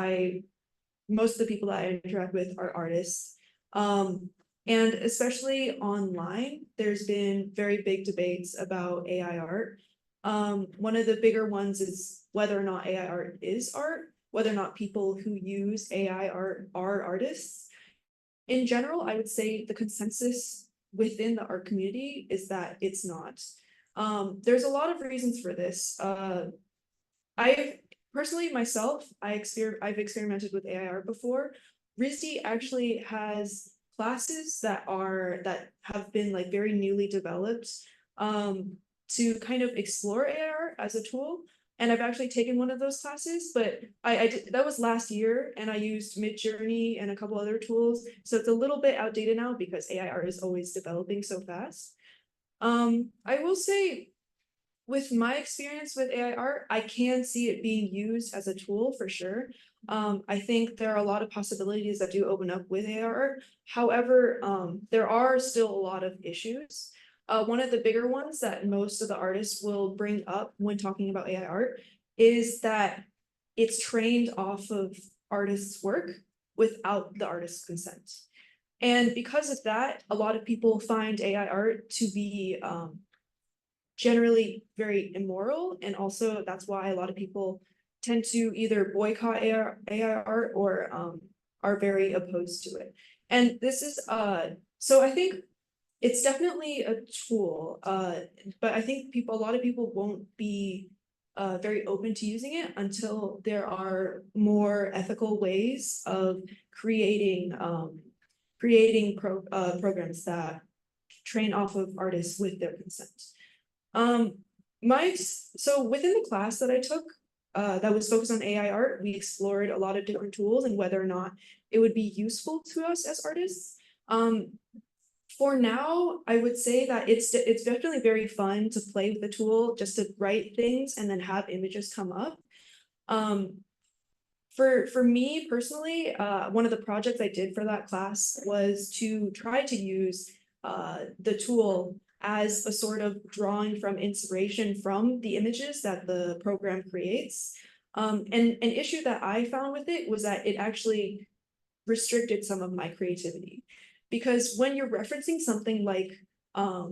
most of the people that I interact with are artists. And especially online, there's been very big debates about AI art. One of the bigger ones is whether or not AI art is art. whether or not people who use AI are artists. In general, I would say the consensus within the art community is that it's not. There's a lot of reasons for this. I've personally myself, I've experimented with AI art before. RISD actually has classes that have been like very newly developed to kind of explore AI art as a tool. And I've actually taken one of those classes, but that was last year, and I used Midjourney and a couple other tools. So it's a little bit outdated now because AI art is always developing so fast. I will say, with my experience with AI art, I can see it being used as a tool for sure. I think there are a lot of possibilities that do open up with AI art. However, there are still a lot of issues. One of the bigger ones that most of the artists will bring up when talking about AI art is that it's trained off of artists' work without the artist's consent. And because of that, a lot of people find AI art to be generally very immoral, and also that's why a lot of people tend to either boycott AI art or are very opposed to it. And this is so I think it's definitely a tool, but I think a lot of people won't be very open to using it until there are more ethical ways of creating programs that train off of artists with their consent. So within the class that I took, that was focused on AI art, we explored a lot of different tools and whether or not it would be useful to us as artists. For now, I would say that it's definitely very fun to play with the tool, just to write things and then have images come up. For me personally, one of the projects I did for that class was to try to use the tool as a sort of drawing from inspiration from the images that the program creates. And an issue that I found with it was that it actually restricted some of my creativity. Because when you're referencing something like a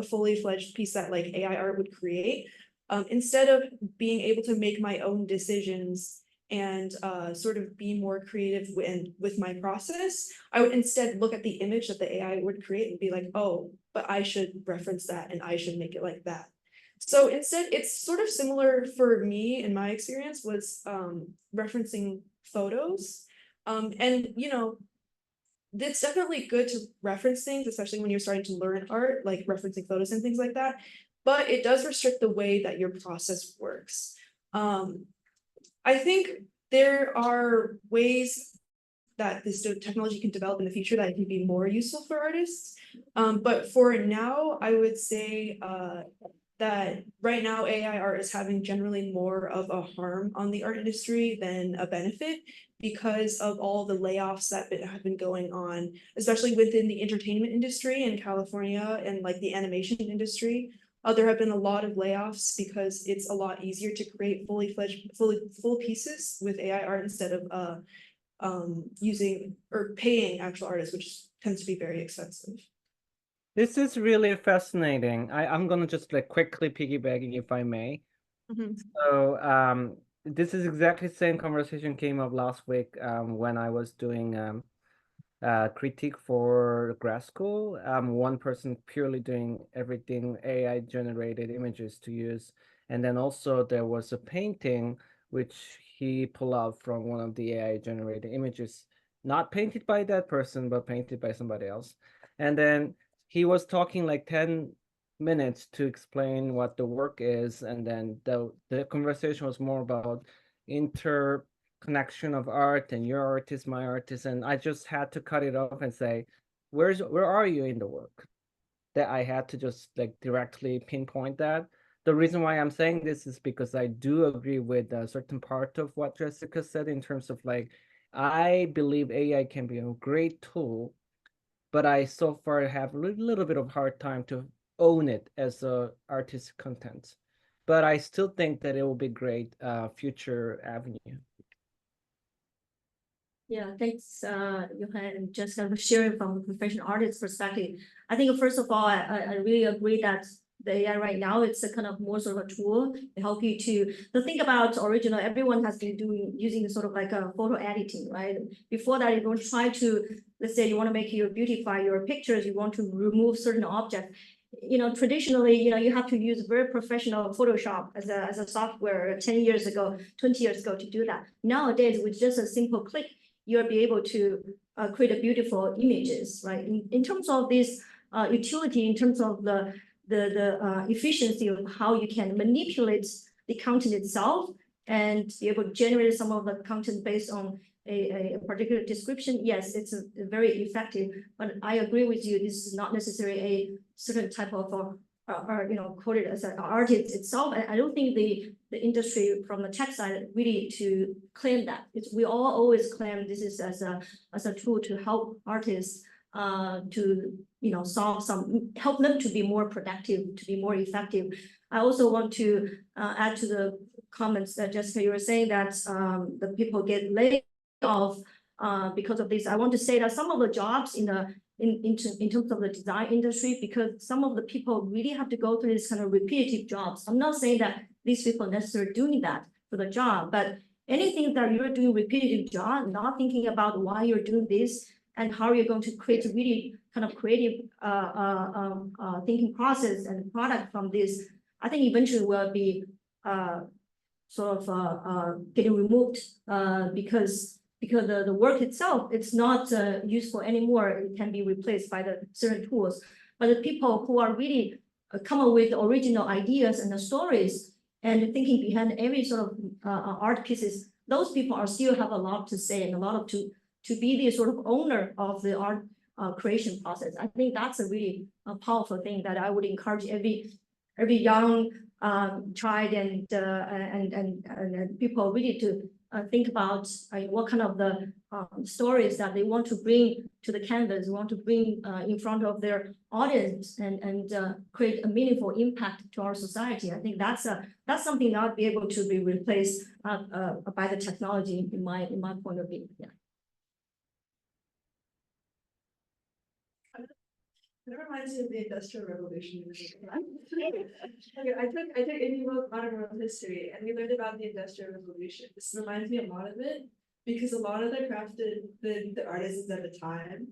fully fledged piece that like AI art would create, instead of being able to make my own decisions and sort of be more creative with my process, I would instead look at the image that the AI would create and be like, oh, but I should reference that and I should make it like that. So instead, it's sort of similar for me in my experience was referencing photos. And you know, it's definitely good to reference things, especially when you're starting to learn art, like referencing photos and things like that. But it does restrict the way that your process works. I think there are ways that this technology can develop in the future that it can be more useful for artists. But for now, I would say that right now AI art is having generally more of a harm on the art industry than a benefit because of all the layoffs that have been going on, especially within the entertainment industry in California and like the animation industry. There have been a lot of layoffs because it's a lot easier to create full pieces with AI art instead of using or paying actual artists, which tends to be very expensive. This is really fascinating. I'm gonna just like quickly piggybacking if I may. So this is exactly the same conversation came up last week when I was doing critique for grad school. One person purely doing everything AI generated images to use. And then also there was a painting which he pulled out from one of the AI generated images, not painted by that person, but painted by somebody else. And then he was talking like 10 minutes to explain what the work is. And then the conversation was more about interconnection of art and your artist, my artist. And I just had to cut it off and say, where are you in the work? That I had to just like directly pinpoint that. The reason why I'm saying this is because I do agree with a certain part of what Jessica said in terms of like, I believe AI can be a great tool, but I so far have a little bit of hard time to own it as a artistic content. But I still think that it will be great future avenue. Yeah, thanks, Johan and Jessica, for sharing from a professional artist perspective. I think first of all, I really agree that the AI right now. It's a kind of more sort of a tool to help you to think about original. Everyone has been using sort of like a photo editing, right? Before that, you don't try to, let's say you want to make your beautify your pictures, you want to remove certain objects. Traditionally, you have to use very professional Photoshop as a software 10 years ago, 20 years ago to do that. Nowadays, with just a simple click, you'll be able to create a beautiful images, right? In terms of this utility, in terms of the efficiency of how you can manipulate the content itself and be able to generate some of the content based on a particular description, yes, it's very effective. But I agree with you, this is not necessarily a certain type of quoted as an artist itself. And I don't think the industry from the tech side really to claim that. We all always claim this is as a tool to help artists to help them to be more productive, to be more effective. I also want to add to the comments that Jessica, you were saying that the people get laid off because of this. I want to say that some of the jobs in terms of the design industry, because some of the people really have to go through this kind of repetitive jobs. I'm not saying that these people necessarily doing that for the job, but anything that you're doing repetitive job, not thinking about why you're doing this and how you're going to create a really kind of creative thinking process and product from this, I think eventually will be getting removed because the work itself, it's not useful anymore. It can be replaced by the certain tools. But the people who are really come up with original ideas and the stories and thinking behind every sort of art pieces, those people are still have a lot to say and a lot of to be the sort of owner of the art creation process. I think that's a really powerful thing that I would encourage every young child and people really to think about what kind of the stories that they want to bring to the canvas, want to bring in front of their audience and create a meaningful impact to our society. I think that's something not be able to be replaced by the technology in my point of view. Yeah. That reminds me of the Industrial Revolution. Okay, I took modern world history, and we learned about the Industrial Revolution. This reminds me a lot of it because a lot of the artisans at the time,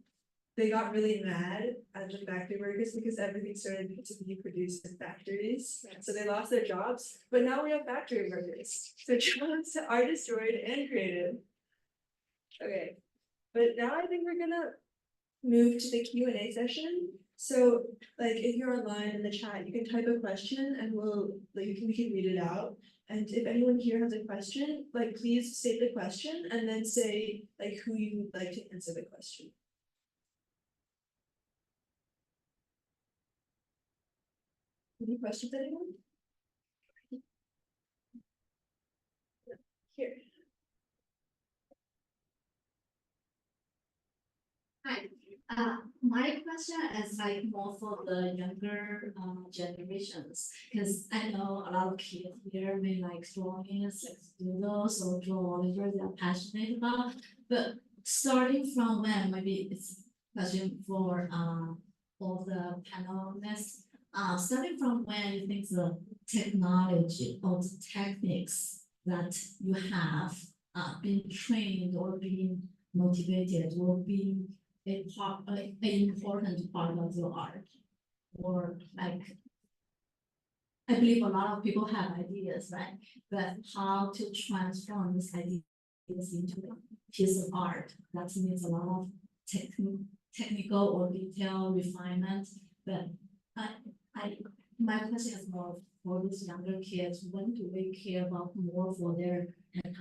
they got really mad at the factory workers because everything started to be produced in factories. Yes. So they lost their jobs. But now we have factory workers. So jobs are destroyed and created. Okay, but now I think we're gonna move to the Q&A session. So like if you're online in the chat, you can type a question and we can read it out. And if anyone here has a question, like please state the question and then say like who you would like to answer the question. Any questions, anyone? Here. Hi. My question is like more for the younger generations, because I know a lot of kids here may like drawing, like doodles or draw whatever they're passionate about. But starting from when, maybe it's a question for all the panelists. Starting from when you think the technology or the techniques that you have been trained or been motivated or been an important part of your art, or like I believe a lot of people have ideas, right? But how to transform these ideas into a piece of art, that needs a lot of technical or detail refinement. But my question is more for these younger kids. When do they care about more for their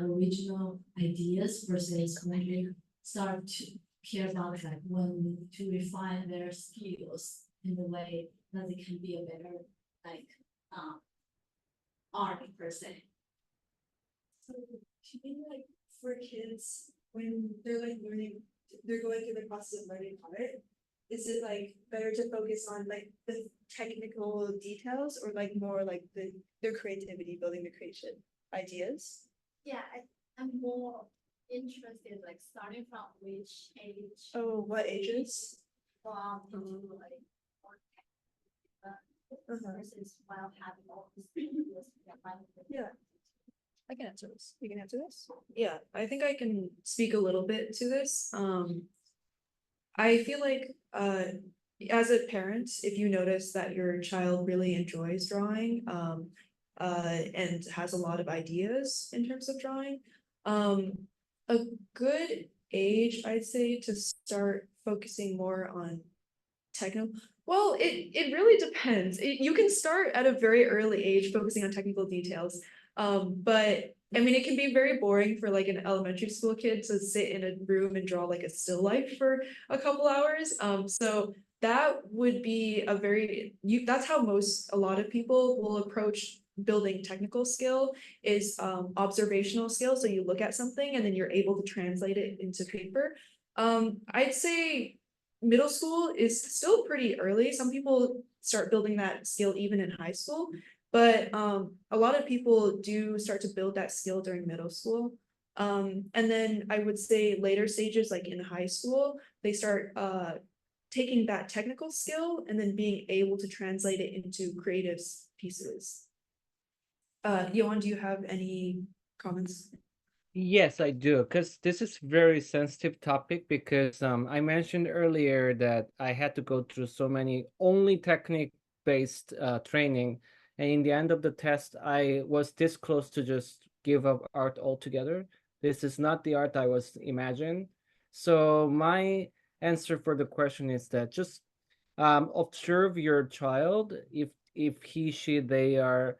original ideas versus when they start to care about like when to refine their skills in the way that they can be a better like art per se? So do you mean like for kids when they're like learning, they're going through the process of learning art, is it like better to focus on like the technical details or like more like their creativity, building the creation ideas? Yeah, I'm more interested, like starting from which age? Oh, what ages? From into like more versus while having all these videos. Yeah. I can answer this. You can answer this? Yeah, I think I can speak a little bit to this. I feel like as a parent, if you notice that your child really enjoys drawing, and has a lot of ideas in terms of drawing, a good age, I'd say, to start focusing more on technical. Well, it really depends. You can start at a very early age focusing on technical details. But I mean, it can be very boring for like an elementary school kid to sit in a room and draw like a still life for a couple hours. So that would be a very that's how a lot of people will approach building technical skill is observational skill. So you look at something and then you're able to translate it into paper. I'd say middle school is still pretty early. Some people start building that skill even in high school, but a lot of people do start to build that skill during middle school. And then I would say later stages, like in high school, they start taking that technical skill and then being able to translate it into creative pieces. Johan, do you have any comments? Yes, I do, because this is very sensitive topic because I mentioned earlier that I had to go through so many only technique based training, and in the end of the test, I was this close to just give up art altogether. This is not the art I was imagined. So my answer for the question is that just observe your child if he she they are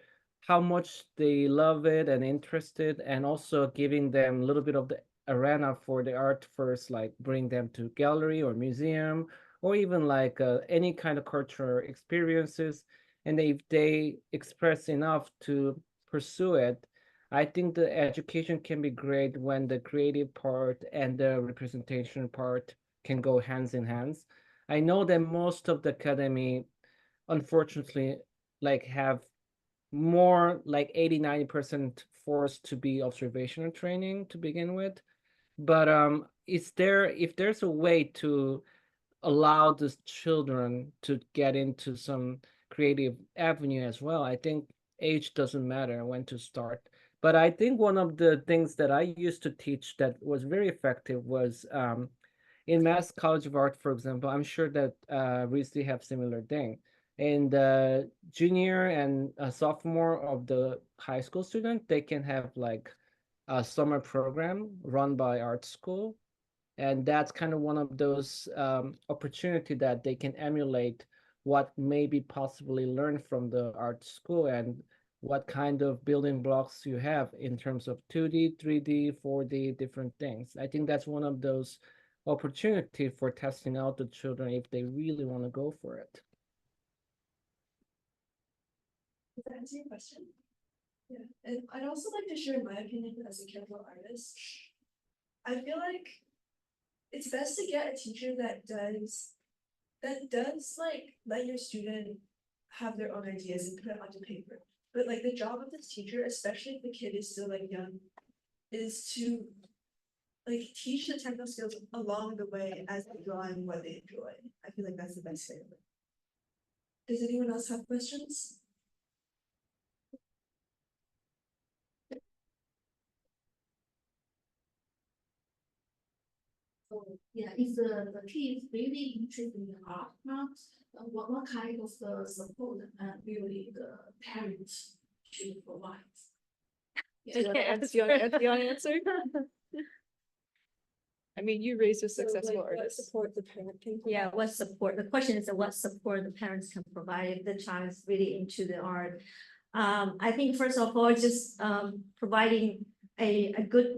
how much they love it and interested, and also giving them a little bit of the arena for the art first, like bring them to gallery or museum or even like any kind of cultural experiences, and if they express enough to pursue it, I think the education can be great when the creative part and the representation part can go hands in hands. I know that most of the academy, unfortunately, like have more like 80-90% forced to be observational training to begin with. But is there if there's a way to allow the children to get into some creative avenue as well, I think age doesn't matter when to start. But I think one of the things that I used to teach that was very effective was in Mass College of Art, for example. I'm sure that RISD have similar thing. In the junior and sophomore of the high school student, they can have like a summer program run by art school, and that's kind of one of those opportunity that they can emulate what may be possibly learned from the art school and what kind of building blocks you have in terms of 2D, 3D, 4D, different things. I think that's one of those opportunity for testing out the children if they really want to go for it. Does that answer your question? Yeah, and I'd also like to share my opinion as a careful artist. I feel like it's best to get a teacher that does like let your student have their own ideas and put it onto paper. But like the job of this teacher, especially if the kid is still like young, is to like teach the technical skills along the way as they draw and what they enjoy. I feel like that's the best way of it. Does anyone else have questions? So yeah, if the kid is really interested in art, not what kind of support really the parents should provide? Do you want to answer? I mean, you raised a successful artist. Support the parent can. Yeah, what support? The question is what support the parents can provide if the child is really into the art. I think first of all, just providing a good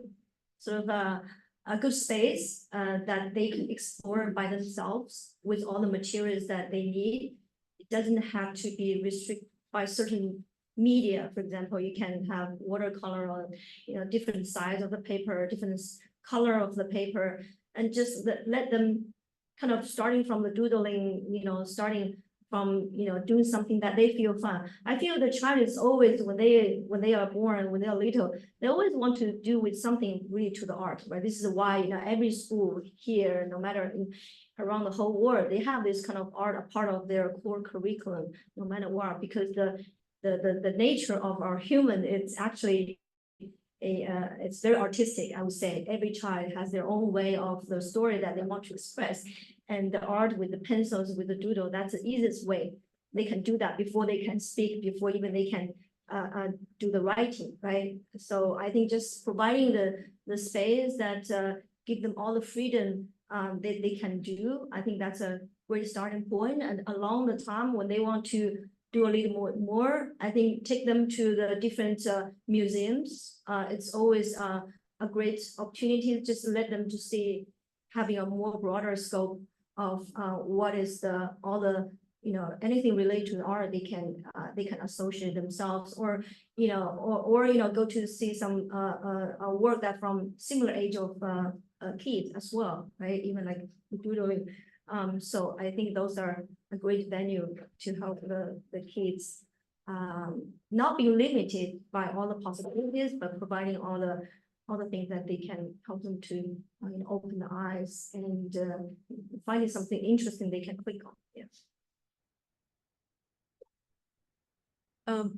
sort of a good space that they can explore by themselves with all the materials that they need. It doesn't have to be restricted by certain media. For example, you can have watercolor on, different size of the paper, different color of the paper, and just let them kind of starting from the doodling, starting from, doing something that they feel fun. I feel the child is always, when they are born, when they are little, they always want to do with something really to the art, right? This is why, every school here, no matter around the whole world, they have this kind of art a part of their core curriculum, no matter what, because the nature of our human, it's actually it's very artistic, I would say. Every child has their own way of the story that they want to express. And the art with the pencils, with the doodle, that's the easiest way. They can do that before they can speak, before even they can do the writing, right? So I think just providing the space that give them all the freedom that they can do, I think that's a great starting point. And along the time when they want to do a little more, I think take them to the different museums. It's always a great opportunity just to let them to see, having a more broader scope of what is all the anything related to art they can associate themselves, or go to see some work that from similar age of kids as well, right? Even like doodling. So I think those are a great venue to help the kids not be limited by all the possibilities, but providing all the things that they can help them to open the eyes and finding something interesting they can click on. Yeah.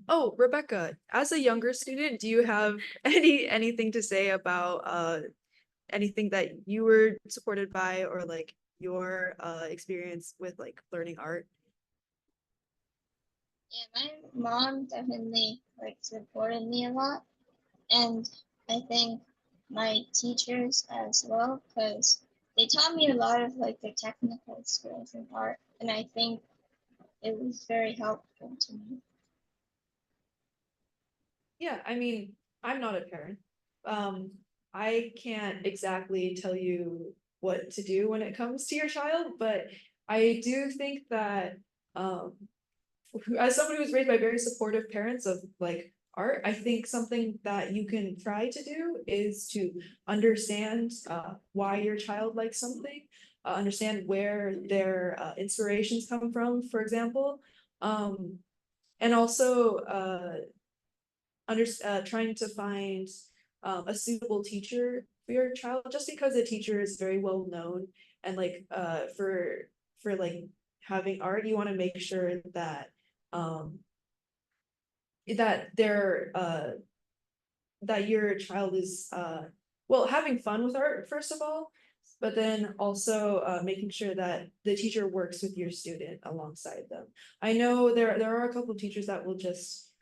Oh, Rebecca, as a younger student, do you have anything to say about anything that you were supported by, or like your experience with like learning art? Yeah, my mom definitely like supported me a lot, and I think my teachers as well, because they taught me a lot of like the technical skills in art, and I think it was very helpful to me. Yeah, I mean, I'm not a parent. I can't exactly tell you what to do when it comes to your child, but I do think that as someone who was raised by very supportive parents of like art, I think something that you can try to do is to understand why your child likes something, understand where their inspirations come from, for example, and also trying to find a suitable teacher for your child. Just because a teacher is very well known and like for like having art, you want to make sure that that they're that your child is well, having fun with art first of all, but then also making sure that the teacher works with your student alongside them. I know there are a couple of teachers that will just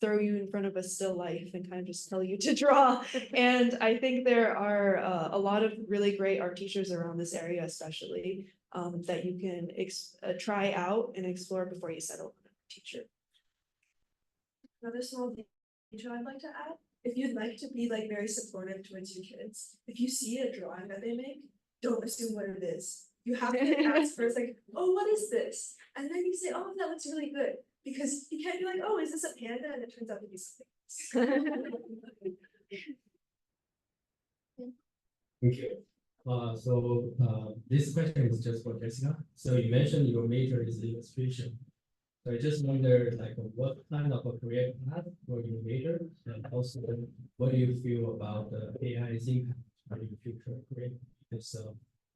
throw you in front of a still life and kind of just tell you to draw. And I think there are a lot of really great art teachers around this area, especially that you can try out and explore before you settle on a teacher. Another small detail I'd like to add, if you'd like to be like very supportive towards your kids, if you see a drawing that they make, don't assume what it is. You have to ask first, like, oh, what is this? And then you say, oh, that looks really good. Because you can't be like, oh, is this a panda? And it turns out to be something else. Thank you. This question is just for Jessica. So you mentioned your major is illustration. So I just wonder, like, what kind of a career path for your major, and also what do you feel about the AI's impact on your future career? Because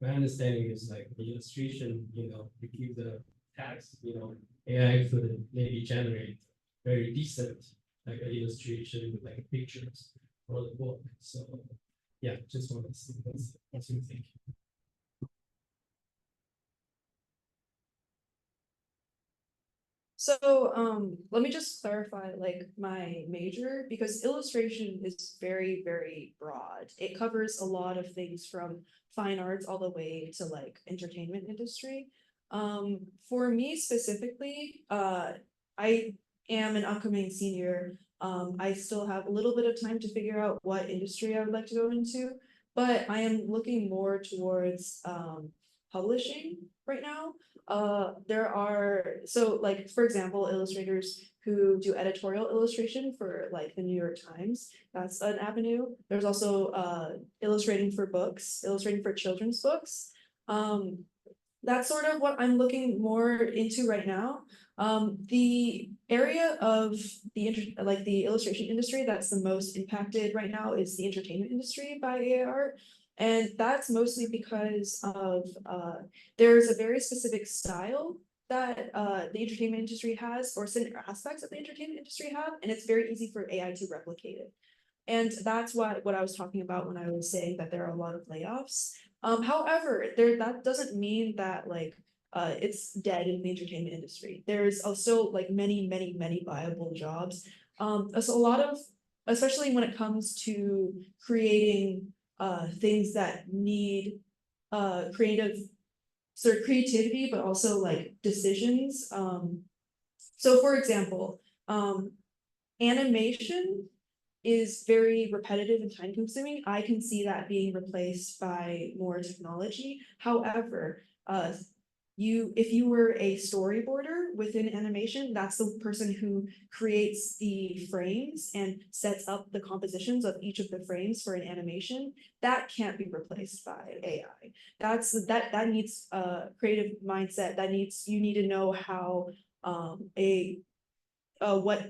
my understanding is like the illustration, you give the text, AI could maybe generate very decent like an illustration with like pictures for the book. So yeah, just want to see what you think. So let me just clarify like my major, because illustration is very, very broad. It covers a lot of things from fine arts all the way to like entertainment industry. For me specifically, I am an upcoming senior. I still have a little bit of time to figure out what industry I would like to go into, but I am looking more towards publishing right now. There are, so like, for example, illustrators who do editorial illustration for like the New York Times, that's an avenue. There's also illustrating for books, illustrating for children's books. That's sort of what I'm looking more into right now. The area of the illustration industry that's the most impacted right now is the entertainment industry by AI art. And that's mostly because of there's a very specific style that the entertainment industry has, or certain aspects of the entertainment industry have, and it's very easy for AI to replicate it. And that's what I was talking about when I was saying that there are a lot of layoffs. However, that doesn't mean that like it's dead in the entertainment industry. There's also like many viable jobs. So a lot of, especially when it comes to creating things that need creative sort of creativity, but also like decisions. So for example, animation is very repetitive and time consuming. I can see that being replaced by more technology. However, if you were a storyboarder within animation, that's the person who creates the frames and sets up the compositions of each of the frames for an animation. That can't be replaced by AI. That needs a creative mindset. You need to know how what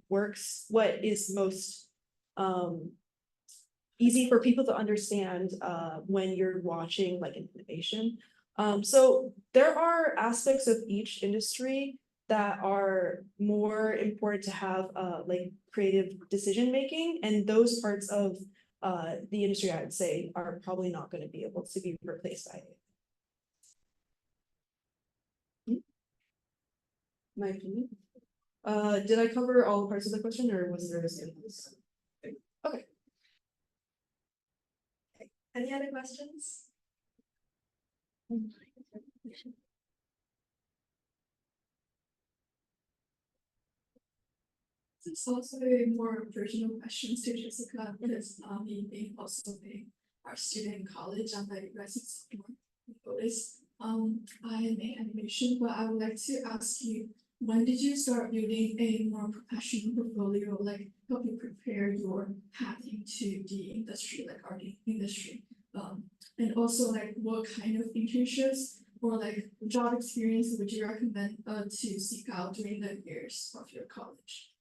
works, what is most easy for people to understand when you're watching like an animation. So there are aspects of each industry that are more important to have like creative decision making, and those parts of the industry I would say are probably not going to be able to be replaced by it. My opinion. Did I cover all parts of the question, or was there something else? Okay. Any other questions? It's also a more personal questions to Jessica because me being also a student in college and like residence notice I'm in animation, but I would like to ask you, when did you start building a more professional portfolio, like help you prepare your path into the industry, like art industry? And also like what kind of internships or like job experience would you recommend to seek out during the years of your college?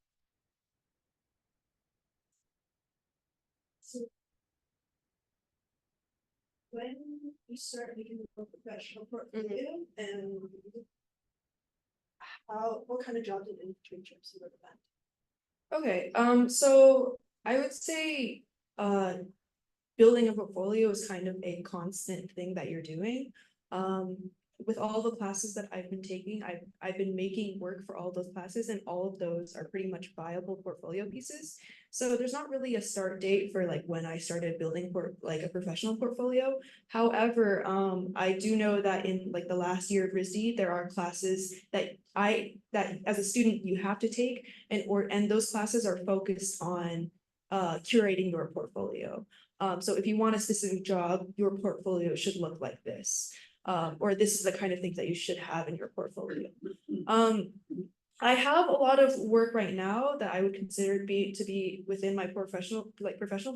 When you start making a professional portfolio, and what kind of jobs and internships you recommend? Okay, so I would say building a portfolio is kind of a constant thing that you're doing. With all the classes that I've been taking, I've been making work for all those classes, and all of those are pretty much viable portfolio pieces. So there's not really a start date for like when I started building for like a professional portfolio. However, I do know that in like the last year of RISD, there are classes that as a student you have to take, and those classes are focused on curating your portfolio. So if you want a specific job, your portfolio should look like this. Or this is the kind of things that you should have in your portfolio. I have a lot of work right now that I would consider to be within my professional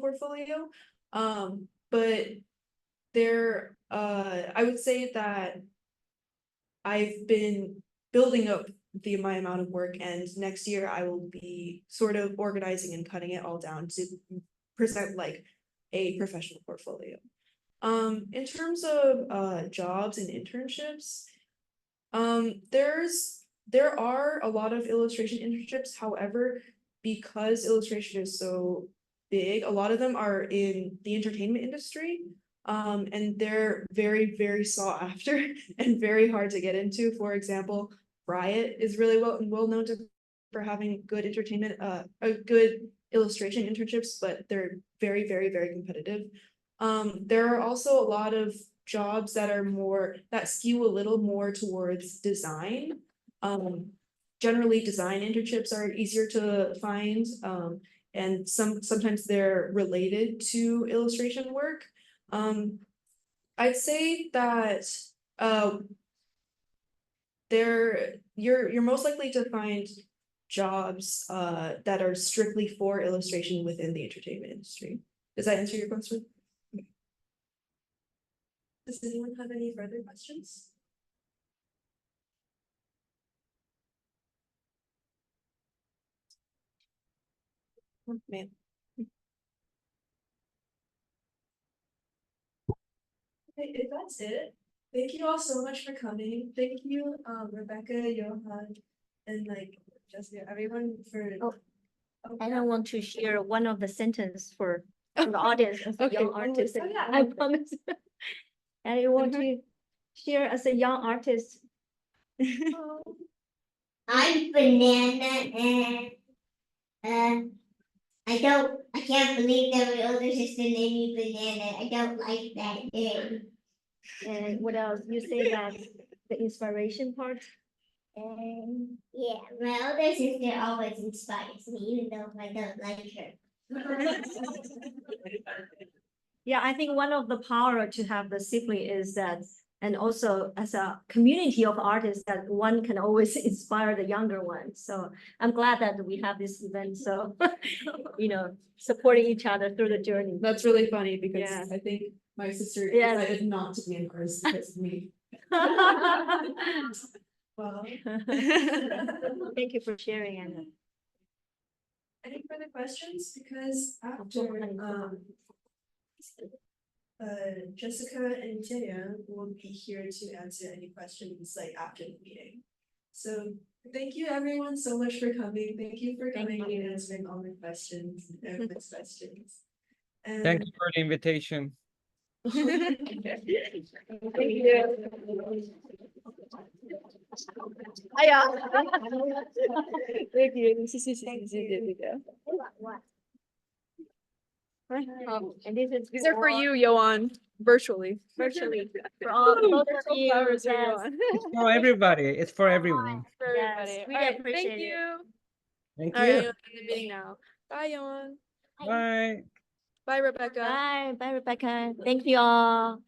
portfolio. But I would say that I've been building up my amount of work, and next year I will be sort of organizing and cutting it all down to present like a professional portfolio. In terms of jobs and internships, there are a lot of illustration internships. However, because illustration is so big, a lot of them are in the entertainment industry. And they're very sought after and very hard to get into. For example, Riot is really well known for having good entertainment, a good illustration internships, but they're very competitive. There are also a lot of jobs that skew a little more towards design. Generally design internships are easier to find, and sometimes they're related to illustration work. I'd say that you're most likely to find jobs that are strictly for illustration within the entertainment industry. Does that answer your question? Does anyone have any further questions? Man. Hey, if that's it, thank you all so much for coming. Thank you, Rebecca, Johan, and like just everyone for. Oh, Oh, And yeah. I want to share one of the sentence for the audience as a Okay. young artist. Oh, yeah. I promise. And I want to share as a young artist. I'm banana and I can't believe that my older sister named me banana. I don't like that name. And what else? You say that the inspiration part. And yeah, my older sister always inspires me, even though I don't like her. Yeah, I think one of the power to have the sibling is that, and also as a community of artists, that one can always inspire the younger ones. So I'm glad that we have this event. So, supporting each other through the journey. That's really funny because Yeah. I think my sister Yes. decided not to be an artist because of me. Well, Thank you for sharing, Anna. any further questions? Because after, Jessica and Jaya will be here to answer any questions like after the meeting. So thank you everyone so much for coming. Thank you for Thank coming you. and answering all my questions and everyone's questions. Thank you for the invitation. Thank you. Thank you. And this is These are for you, Johan, virtually. virtually for all both of you. Flowers for Yes. Johan. It's for everybody. It's for everyone. For Yes, everybody. we All right, appreciate thank it. you. Thank All right, I'm you. gonna end the meeting now. Bye, Johan. Bye. Bye, Rebecca. Bye, Rebecca. Thank you all.